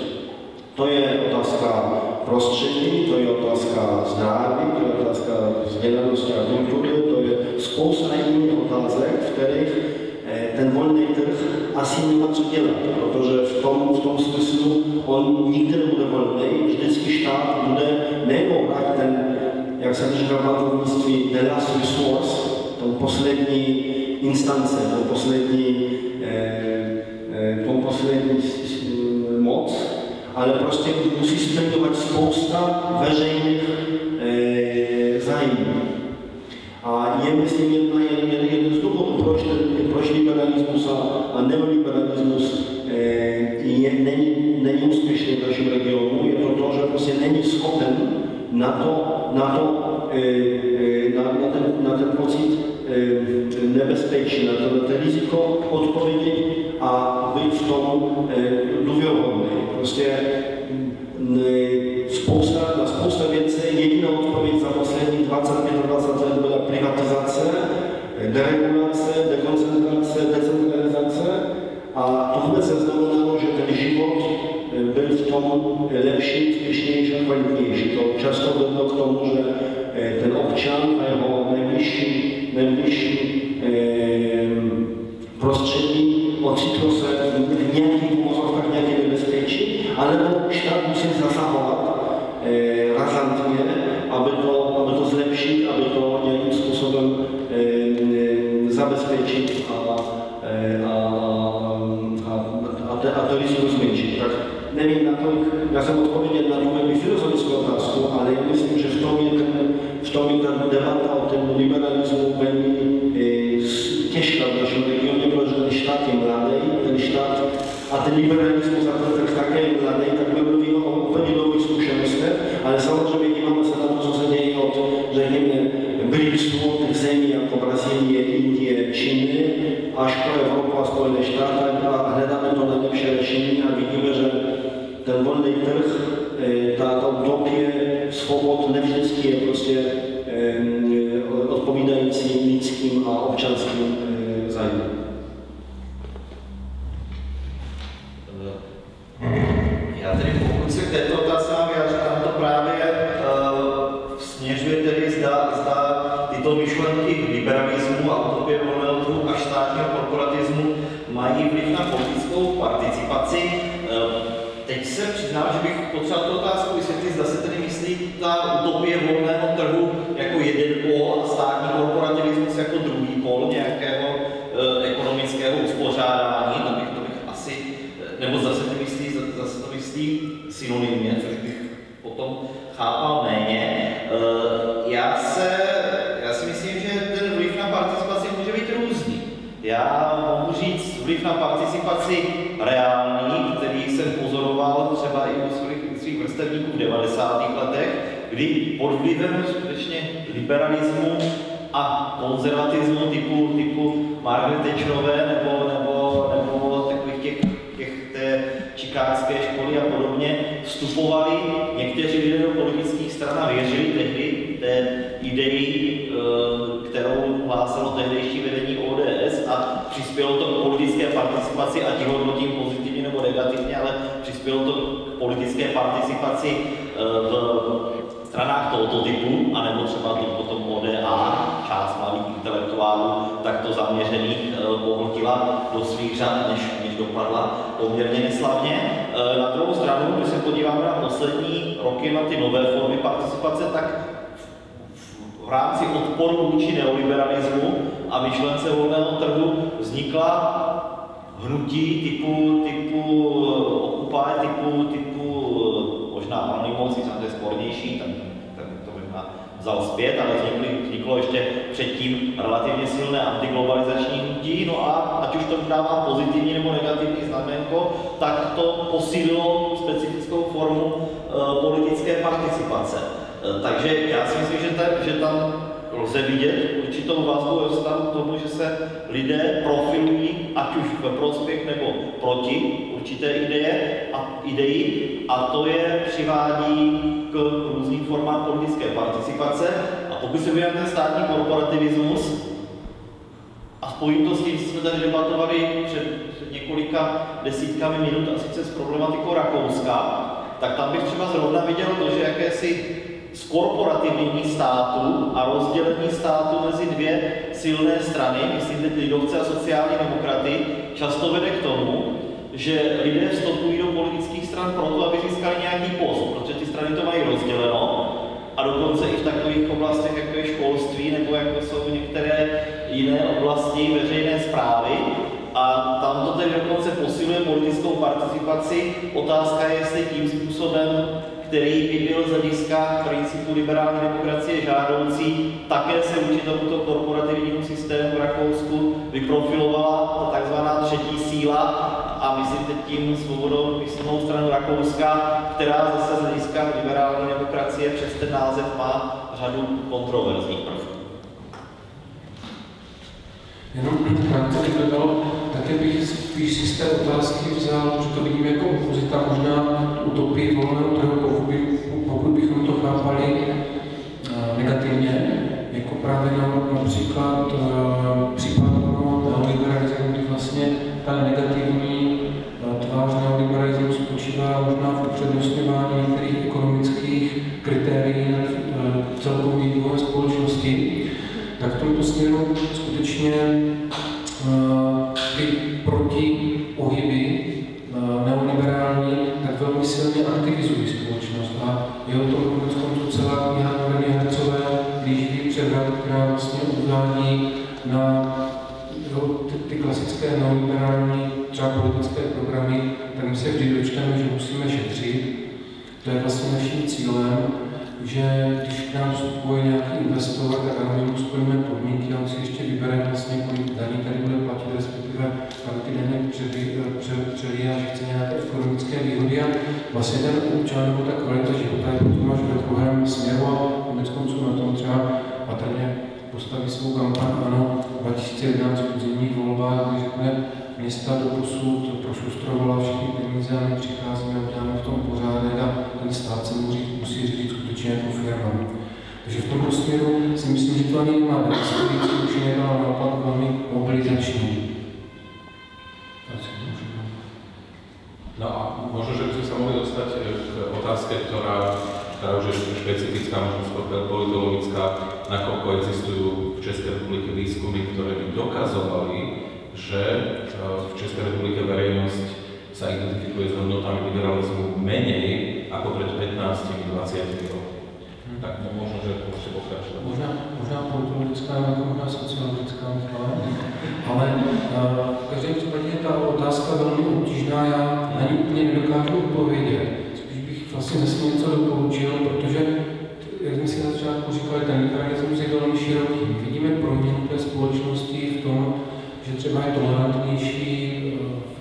To je otázka prostředí, to je otázka zdraví, to je otázka vzdělanosti a kultury, to je spousta jiných otázek, v kterých ten volný trh asi nemá co dělat, protože v tom smyslu on nikdy nebude volný, vždycky štát bude nejenom ten, jak jsem říkal v bankovnictví, the last resource, tou poslední instance, tou poslední moc, ale prostě musí splňovat spousta veřejných zájmů. A je, myslím, jeden z důvodů, proč liberalismus a neoliberalismus není úspěšný v našem regionu, je to, že prostě není schopen na ten pocit nebezpečí, na to riziko odpovědět a být v tom důvěryhodný. Prostě na spousta věcí jediná odpověď za posledních 25 let byla privatizace, deregulace, dekoncentrace, decentralizace a to vůbec neznamenalo, že ten život byl v tom lepší, úspěšnější a kvalitnější. To často vedlo k tomu, že ten občan a jeho nejbližší prostředí ocitlo se v nějakých uvozovkách nějaké nebezpečí, anebo štát musí zasahovat razantně, aby to zlepšit, aby to nějakým způsobem zabezpečit a to riziko zmenšit. Tak nevím, já jsem odpověděl na tu velmi filozofickou otázku, ale já myslím, že v tom je ta debata o tom liberalismu velmi těžká v našem regioně, protože ten štát je mladý, a ten liberalismus a ten trh také je mladý, tak my mluvíme o úplně nových zkušenostech, ale samozřejmě díváme se na to, co se děje od, řekněme, BRICSu, těch zemí jako Brazílie, Indie, Číny, až po Evropu a Spojené státy a hledáme to nejlepší řešení a vidíme, že ten volný trh, ta utopie svobod nevždycky je prostě odpovídající lidským a občanským zájmům. Já tedy pokud se k této otázce mám vyjádřit, tam to právě směřuje tedy zda tyto myšlenky liberalismu a utopie volného trhu a státního korporatismu mají vliv na politickou participaci. Teď se přiznám, že bych potřeboval tu otázku vysvětlit, zda se tedy myslí ta utopie volného trhu jako jeden pól a státní korporativismus jako druhý pól nějakého ekonomického uspořádání, to bych asi, nebo zase to myslí synonymně, což bych potom chápal méně. Já si myslím, že ten vliv na participaci může být různý. Já mohu říct vliv na participaci reálný, který jsem pozoroval třeba i u svých vrstevníků v 90. letech, kdy pod vlivem skutečně liberalismu a konzervatismu typu Margaret Thatcherové nebo takových té chicagské školy a podobně vstupovali někteří lidé do politických stran a věřili tehdy té ideji, kterou hlásalo tehdejší vedení ODS a přispělo to k politické participaci, ať ji hodnotím pozitivně nebo negativně, ale přispělo to k politické participaci v stranách tohoto typu, anebo třeba to potom ODA, část mladých intelektuálů, takto zaměřených, pohltila do svých řad, než dopadla poměrně neslavně. Na druhou stranu, když se podíváme na poslední roky na ty nové formy participace, tak v rámci odporu vůči neoliberalismu a myšlence volného trhu vznikla hnutí typu Occupy, typu možná Anonymous, to je spornější, tak to bych vzal zpět, ale vzniklo ještě předtím relativně silné antiglobalizační hnutí, no a ať už to dává pozitivní nebo negativní znamenko, tak to posílilo specifickou formu politické participace. Takže já si myslím, že tam lze vidět určitou vazbu ve vztahu k tomu, že se lidé profilují, ať už ve prospěch nebo proti určité ideji, a to je přivádí k různým formám politické participace. A pokud se vyjádří ten státní korporativismus, a spojím to s tím, co jsme tady debatovali před několika desítkami minut, a sice s problematikou Rakouska, tak tam bych třeba zrovna viděl to, že jakési zkorporativnění státu a rozdělení státu mezi dvě silné strany, myslím teď lidovce a sociální demokraty, často vede k tomu, že lidé vstupují do politických stran proto, aby získali nějaký post, protože ty strany to mají rozděleno, a dokonce i v takových oblastech, jako je školství nebo jako jsou některé jiné oblasti veřejné správy. A tam to tedy dokonce posiluje politickou participaci. Otázka je, jestli tím způsobem, který by byl z hlediska principu liberální demokracie žádoucí, také se vůči tomuto korporativnímu systému v Rakousku vyprofilovala takzvaná třetí síla, a myslím teď tím svobodnou písemnou stranu Rakouska, která zase z hlediska liberální demokracie přes ten název má řadu kontroverzních prvků. Jenom krátce bych dodal, také bych spíš si z té otázky vzal, že to vidím jako opozita, možná utopii volného trhu, pokud bychom to chápali negativně, jako právě například případ neoliberalismu, kdy vlastně ta negativní tvář neoliberalismu spočívá možná v upřednostňování některých ekonomických kritérií na celkový vývoj společnosti, tak v tomto směru skutečně ty protipohyby neoliberální tak velmi silně aktivizují společnost. A je o tom koneckonců celá kniha Noreny Hercové Blíživý převrat, která vlastně odvádí na ty klasické neoliberální třeba politické programy, tak my se vždy dočteme, že musíme šetřit. To je vlastně naším cílem, že když k nám vstupuje nějaký investor, tak ano, my mu splníme podmínky, on si ještě vybere vlastně, kolik daní tady bude platit, respektive ty daně přelíje a že chce nějaké ekonomické výhody. A vlastně ten občan nebo ta kvalita života je potom až ve druhém směru a koneckonců na tom třeba patrně postaví svou kampaň ANO 2011 v podzimních volbách, kdy řekne, města doposud prošustrovala všechny peníze a my přicházíme a uděláme v tom pořádek a ten stát se musí řídit skutečně jako firma. Takže v tomto směru si myslím, že to ani nemá demonstrující účinek, ale naopak velmi mobilizační. No a možno, že by sme sa mohli dostať k otázke, ktorá už je špecifická, možno skôr politologická, nakoľko existujú v Českej republike výskumy, ktoré by dokazovali, že v Českej republike verejnosť sa identifikuje s hodnotami liberalizmu menej ako pred 15-20 rokmi. Tak možno, že môžete pokračovať. Možná politologická, možná sociologická, ale v každém případě je ta otázka velmi obtížná, já na ní úplně nedokážu odpovědět. Spíš bych vlastně zase něco doporučil, protože, jak jsme si na začátku říkali, ten liberalismus je velmi široký. Vidíme proměnu té společnosti v tom, že třeba je tolerantnější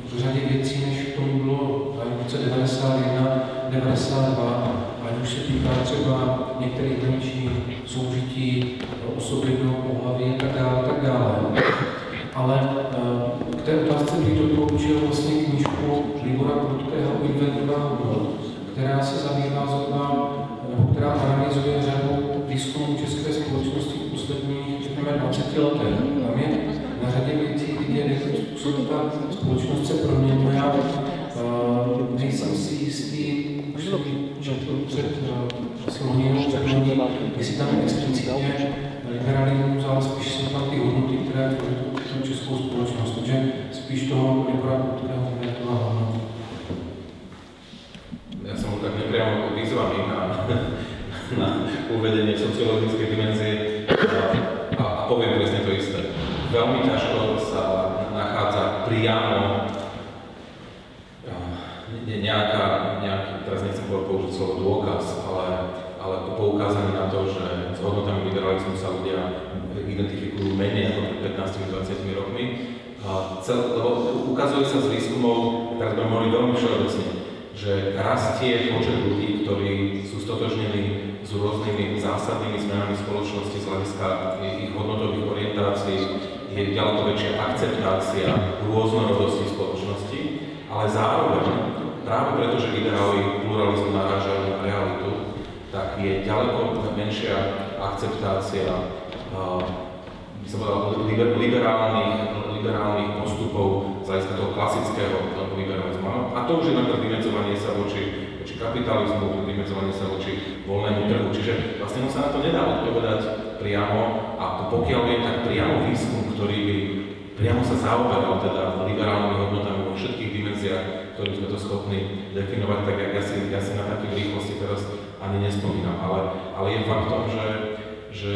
v řadě věcí, než k tomu bylo v roce 91, 92, ať už se týká třeba některých menších soužití osob jednoho pohlaví a tak dále. Ale k té otázce bych doporučil vlastně knížku Libora Prudkého Inventura hodnot, která se zabývá zhruba, která analyzuje řadu výzkumů české společnosti v posledních, řekněme, 20 letech. Tam je na řadě věcí vidět, jakým způsobem ta společnost se proměňuje. Nejsem si jistý, už jsem četl před jestli tam je explicitně liberalismus, ale spíš jsou tam ty hodnoty, které tvoří tu českou společnost. Takže spíš toho liberálního hodnotu. Ja som tak nepriamo vyzvaný na uvedenie sociologickej dimenzie a poviem presne to isté. Veľmi ťažko sa nachádza priamo nejaký, teraz nechcem použiť slovo dôkaz, ale poukázanie na to, že s hodnotami liberalizmu sa ľudia identifikujú menej ako pred 15-20 rokmi. Lebo ukazuje sa z výskumov, tak sme mohli veľmi všeobecne, že rastie počet ľudí, ktorí sú stotožnení s rôznymi zásadnými zmenami spoločnosti z hľadiska ich hodnotových orientácií, je ďaleko väčšia akceptácia rôznorodosti spoločnosti, ale zároveň, práve preto, že ideály pluralizmu narážajú na realitu, tak je ďaleko menšia akceptácia by som povedal, liberálnych postupov z hľadiska toho klasického liberalizmu. A to už je napríklad dimenzovanie sa voči kapitalizmu, dimenzovanie sa voči voľnému trhu. Čiže vlastne sa na to nedá odpovedať priamo a pokiaľ viem, tak priamo výskum, ktorý by priamo sa zaoberal teda liberálnymi hodnotami vo všetkých dimenziách, ktorých sme to schopní definovať, tak ja si na takých rýchlosti teraz ani nespomínam. Ale je faktom, že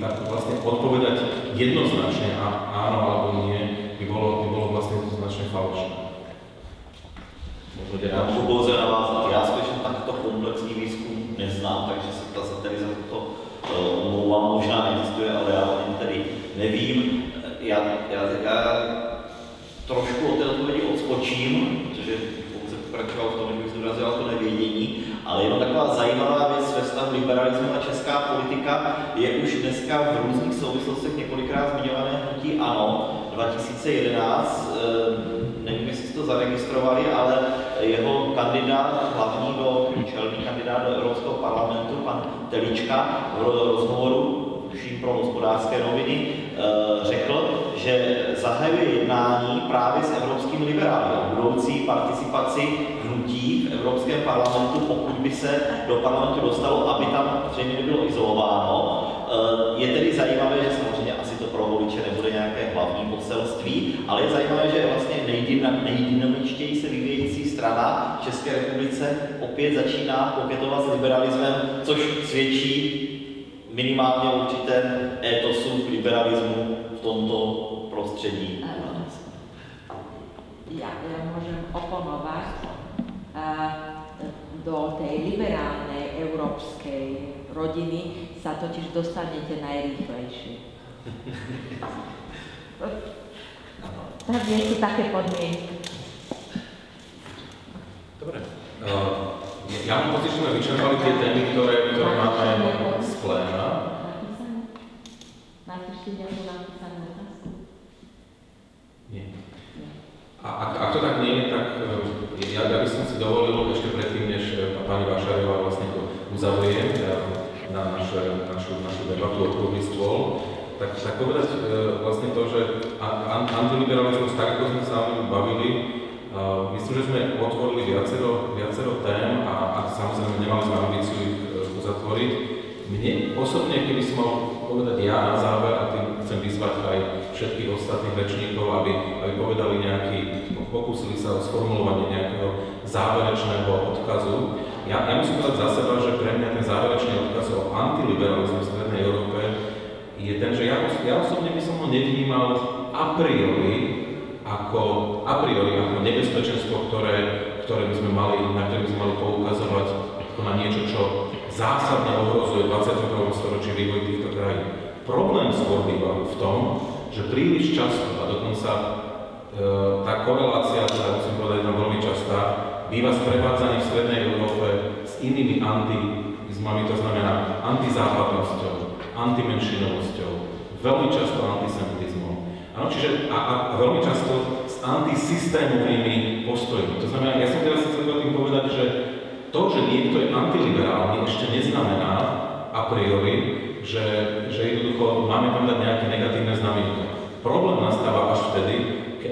tak vlastne odpovedať jednoznačne áno alebo nie by bolo vlastne jednoznačne falošné. Já můžu pouze navázat. Já skutečně takto komplexní výzkum neznám, takže se tady za to omlouvám, možná existuje, ale já o něm tedy nevím. Já trošku od té odpovědi odskočím, protože pouze pokračoval v tom, že bych zdůrazňoval to nevědění, ale jenom taková zajímavá věc ve vztahu liberalismu a česká politika je už dneska v různých souvislostech několikrát zmiňované hnutí ANO 2011. Nevím, jestli jste to zaregistrovali, ale jeho kandidát, hlavní čelný kandidát do Evropského parlamentu, pan Telička, v rozhovoru pro Hospodářské noviny řekl, že zahajuje jednání právě s evropskými liberály o budoucí participaci hnutí v Evropském parlamentu, pokud by se do parlamentu dostalo, aby tam zřejmě nebylo izolováno. Je tedy zajímavé, že samozřejmě asi to pro voliče nebude nějaké hlavní poselství, ale je zajímavé, že vlastně nejdynamičtěji se vyvíjející strana v České republice opět začíná koketovat s liberalismem, což svědčí minimálně určitém étosu liberalismu v tomto prostředí. Ja môžem oponovať. Do tej liberálnej európskej rodiny sa totiž dostanete najrýchlejšie. Tam nie sú také podmienky. Dobre. Ja mám pocit, že sme vyčerpali tie témy, ktoré máme z pléna. Máte ešte nejakú napísanú otázku? Nie. A ak to tak nie je, tak ja by som si dovolil ešte predtým, než pani Vašarová vlastne to uzavrie na našu debatu o okrúhly stôl, tak povedať vlastne to, že antiliberalizmus, tak ako sme sa o ňom bavili, myslím, že sme otvorili viacero tém a samozrejme nemali sme ambíciu ich uzatvoriť. Mne osobne, keby som mal povedať ja na záver, a tým chcem vyzvať aj všetkých ostatných rečníkov, aby povedali pokúsili sa o sformulovanie nejakého záverečného odkazu. Ja musím povedať za seba, že pre mňa ten záverečný odkaz o antiliberalizmu v Strednej Európe je ten, že ja osobne by som ho nevnímal a priori ako nebezpečenstvo, ktoré by sme mali, na ktoré by sme mali poukazovať ako na niečo, čo zásadne ohrozuje 21. storočí vývoj týchto krajín. Problém skôr býva v tom, že príliš často, a dokonca tá korelácia, ktorá musím povedať, je veľmi častá, býva sprevádzaný v Strednej Európe s inými antizmami, to znamená antizápadnosťou, antimenšinovosťou, veľmi často antisemitizmom. Áno, čiže a veľmi často s antisystémovými postojmi. To znamená, ja som teraz chcel tým povedať, že to, že niekto je antiliberálny, ešte neznamená a priori, že jednoducho máme tam dať nejaké negatívne znamienko. Problém nastáva až vtedy,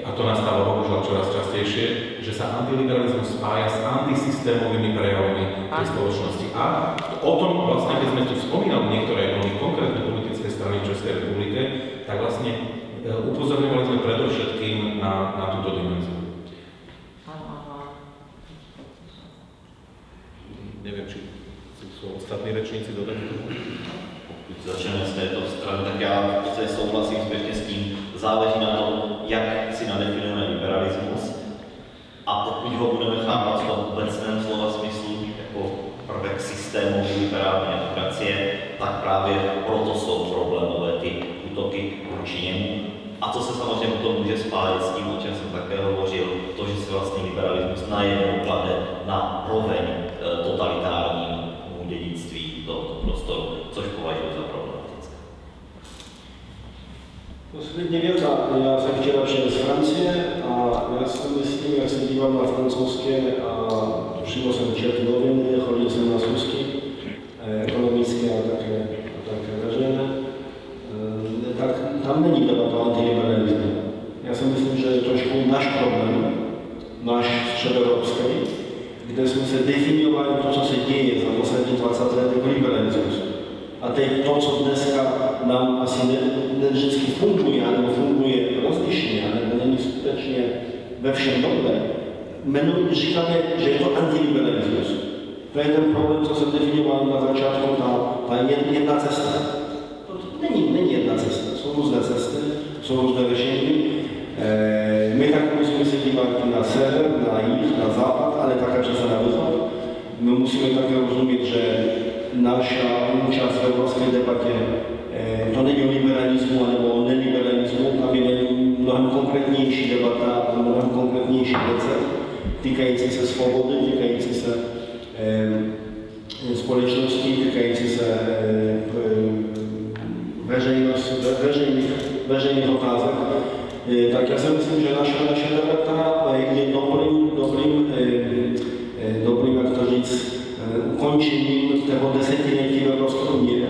a to nastáva bohužiaľ čoraz častejšie, že sa antiliberalizmus spája s antisystémovými prejavmi tej spoločnosti. A o tom vlastne, keď sme tu spomínali niektoré veľmi konkrétne politické strany v Českej republike, tak vlastne upozorňovali sme predovšetkým na túto dimenziu. Neviem, či sú ostatní rečníci dodať k tomu? Pokud začneme z této strany, tak já v podstatě souhlasím zpětně s tím, záleží na tom, jak si nadefinujeme liberalismus a pokud ho budeme chápat v tom obecném slova smyslu jako prvek systémový liberální demokracie, tak právě proto jsou problémové ty útoky vůči němu. A co se samozřejmě potom může spájet s tím, o čem jsem také hovořil, to, že se vlastně liberalismus najednou klade na roveň totalitárnímu dědictví tohoto prostoru, což považuji za problematické. Poslední věta. Já jsem včera přijel z Francie a já si myslím, jak se dívám na francouzské a přímo jsem četl noviny, chodil jsem na schůzky ekonomické a také veřejné, tak tam není debata o antiliberalismu. Já si myslím, že je trošku náš problém, náš středoevropský, kde jsme se definovali to, co se děje za poslední 20 let jako liberalismus. A teď to, co dneska nám asi ne vždycky funguje, nebo funguje rozlišně, nebo není skutečně ve všem dobré, říkáme, že je to antiliberalismus. To je ten problém, co jsem definoval na začátku, ta jedna cesta. To není jedna cesta, jsou různé cesty, jsou různé řešení. My tak musíme se dívat na sever, na jih, na západ, ale také často na východ. My musíme také rozumět, že naša účast v evropské debatě to není o liberalismu nebo o neliberalismu, tam je mnohem konkrétnější debata, mnohem konkrétnější věce, týkající se svobody, týkající se společnosti, týkající se veřejných otázek. Tak já si myslím, že naše debata je dobrým, jak to říct, ukončením toho desetiletí Evropské unie.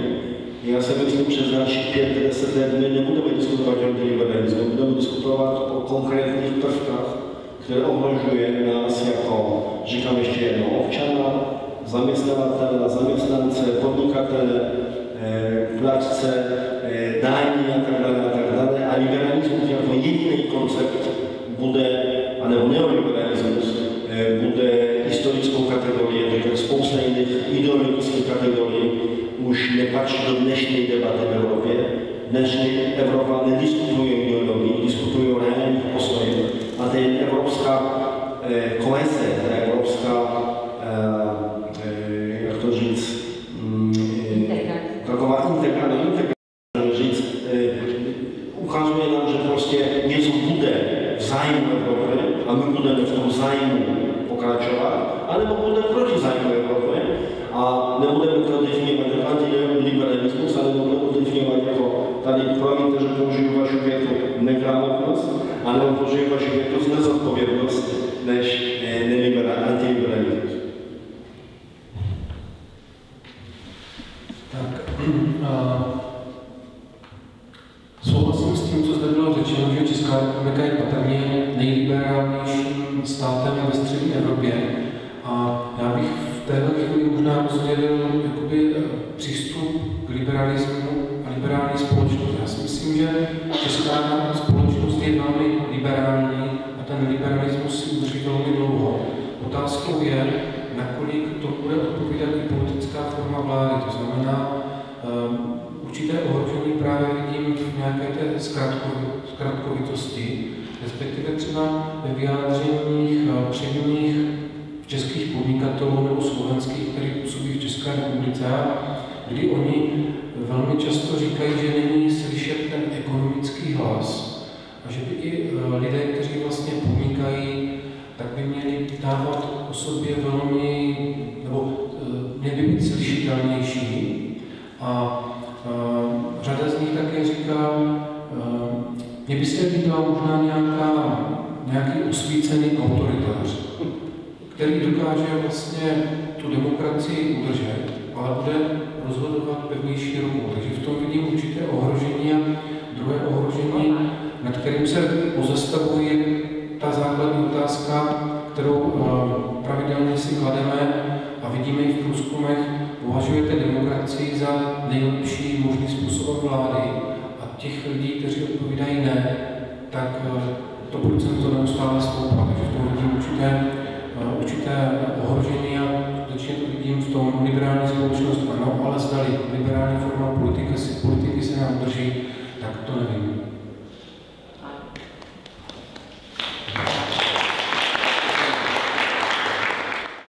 Já si myslím, že přes dalších 5-10 let my nebudeme diskutovat o antiliberalismu, budeme diskutovat o konkrétních prvkách, které ohrožuje nás jako, říkám ještě jedno, občana, zaměstnavatele, zaměstnance, podnikatele, plátce, daní a tak dále. A liberalismus jako jediný koncept bude, anebo neoliberalismus, bude historickou kategorií, protože spousta jiných ideologických kategorií už nepatří do dnešní debaty v Evropě. Dnešní Evropa nediskutuje o ideologii, diskutuje o reálních postojích. A to je evropská koheze, evropská, jak to říct, taková integrace, říct, ukazuje nám, že prostě něco bude v zájmu Evropy a my budeme v tom zájmu pokračovat, anebo bude proti zájmu Evropy a nebudeme to definovat jako antiliberalismus, ale budeme definovat jako tady, promiňte, že použiju vašu větu negramotnost, anebo použiju vašu větu nezodpovědnost, než antiliberalismus. Souhlasím s tím, co zde bylo řečeno, že Česká republika je patrně nejliberálnějším státem ve střední Evropě. A já bych v této chvíli možná rozdělil přístup k liberalismu a liberální společnosti. Já si myslím, že česká společnost je velmi liberální a ten liberalismus si udrží velmi dlouho. Otázkou je, nakolik to bude odpovídat i politická forma vlády. To znamená, určité ohrožení právě vidím v nějaké té zkratkovitosti, respektive třeba ve vyjádřeních předních českých podnikatelů nebo slovenských, kteří působí v České republice, kdy oni velmi často říkají, že není slyšet ten ekonomický hlas a že by i lidé, kteří vlastně podnikají, tak by měli dávat o sobě velmi, nebo měli být slyšitelnější. A řada z nich také říká, mě by se líbila možná nějaký osvícený autoritář, který dokáže vlastně tu demokracii udržet, ale bude rozhodovat pevnější rukou. Takže v tom vidím určité ohrožení a druhé ohrožení, nad kterým se pozastavuji, ta základní otázka, kterou pravidelně si klademe a vidíme i v průzkumech, považujete demokracii za nejlepší možný způsob vlády a těch lidí, kteří odpovídají ne, tak to procento neustále stoupá, takže v tom vidím určité ohrožení a skutečně to vidím v tom liberální společnost, ano, ale zdali liberální forma politiky se nám drží, tak to nevím.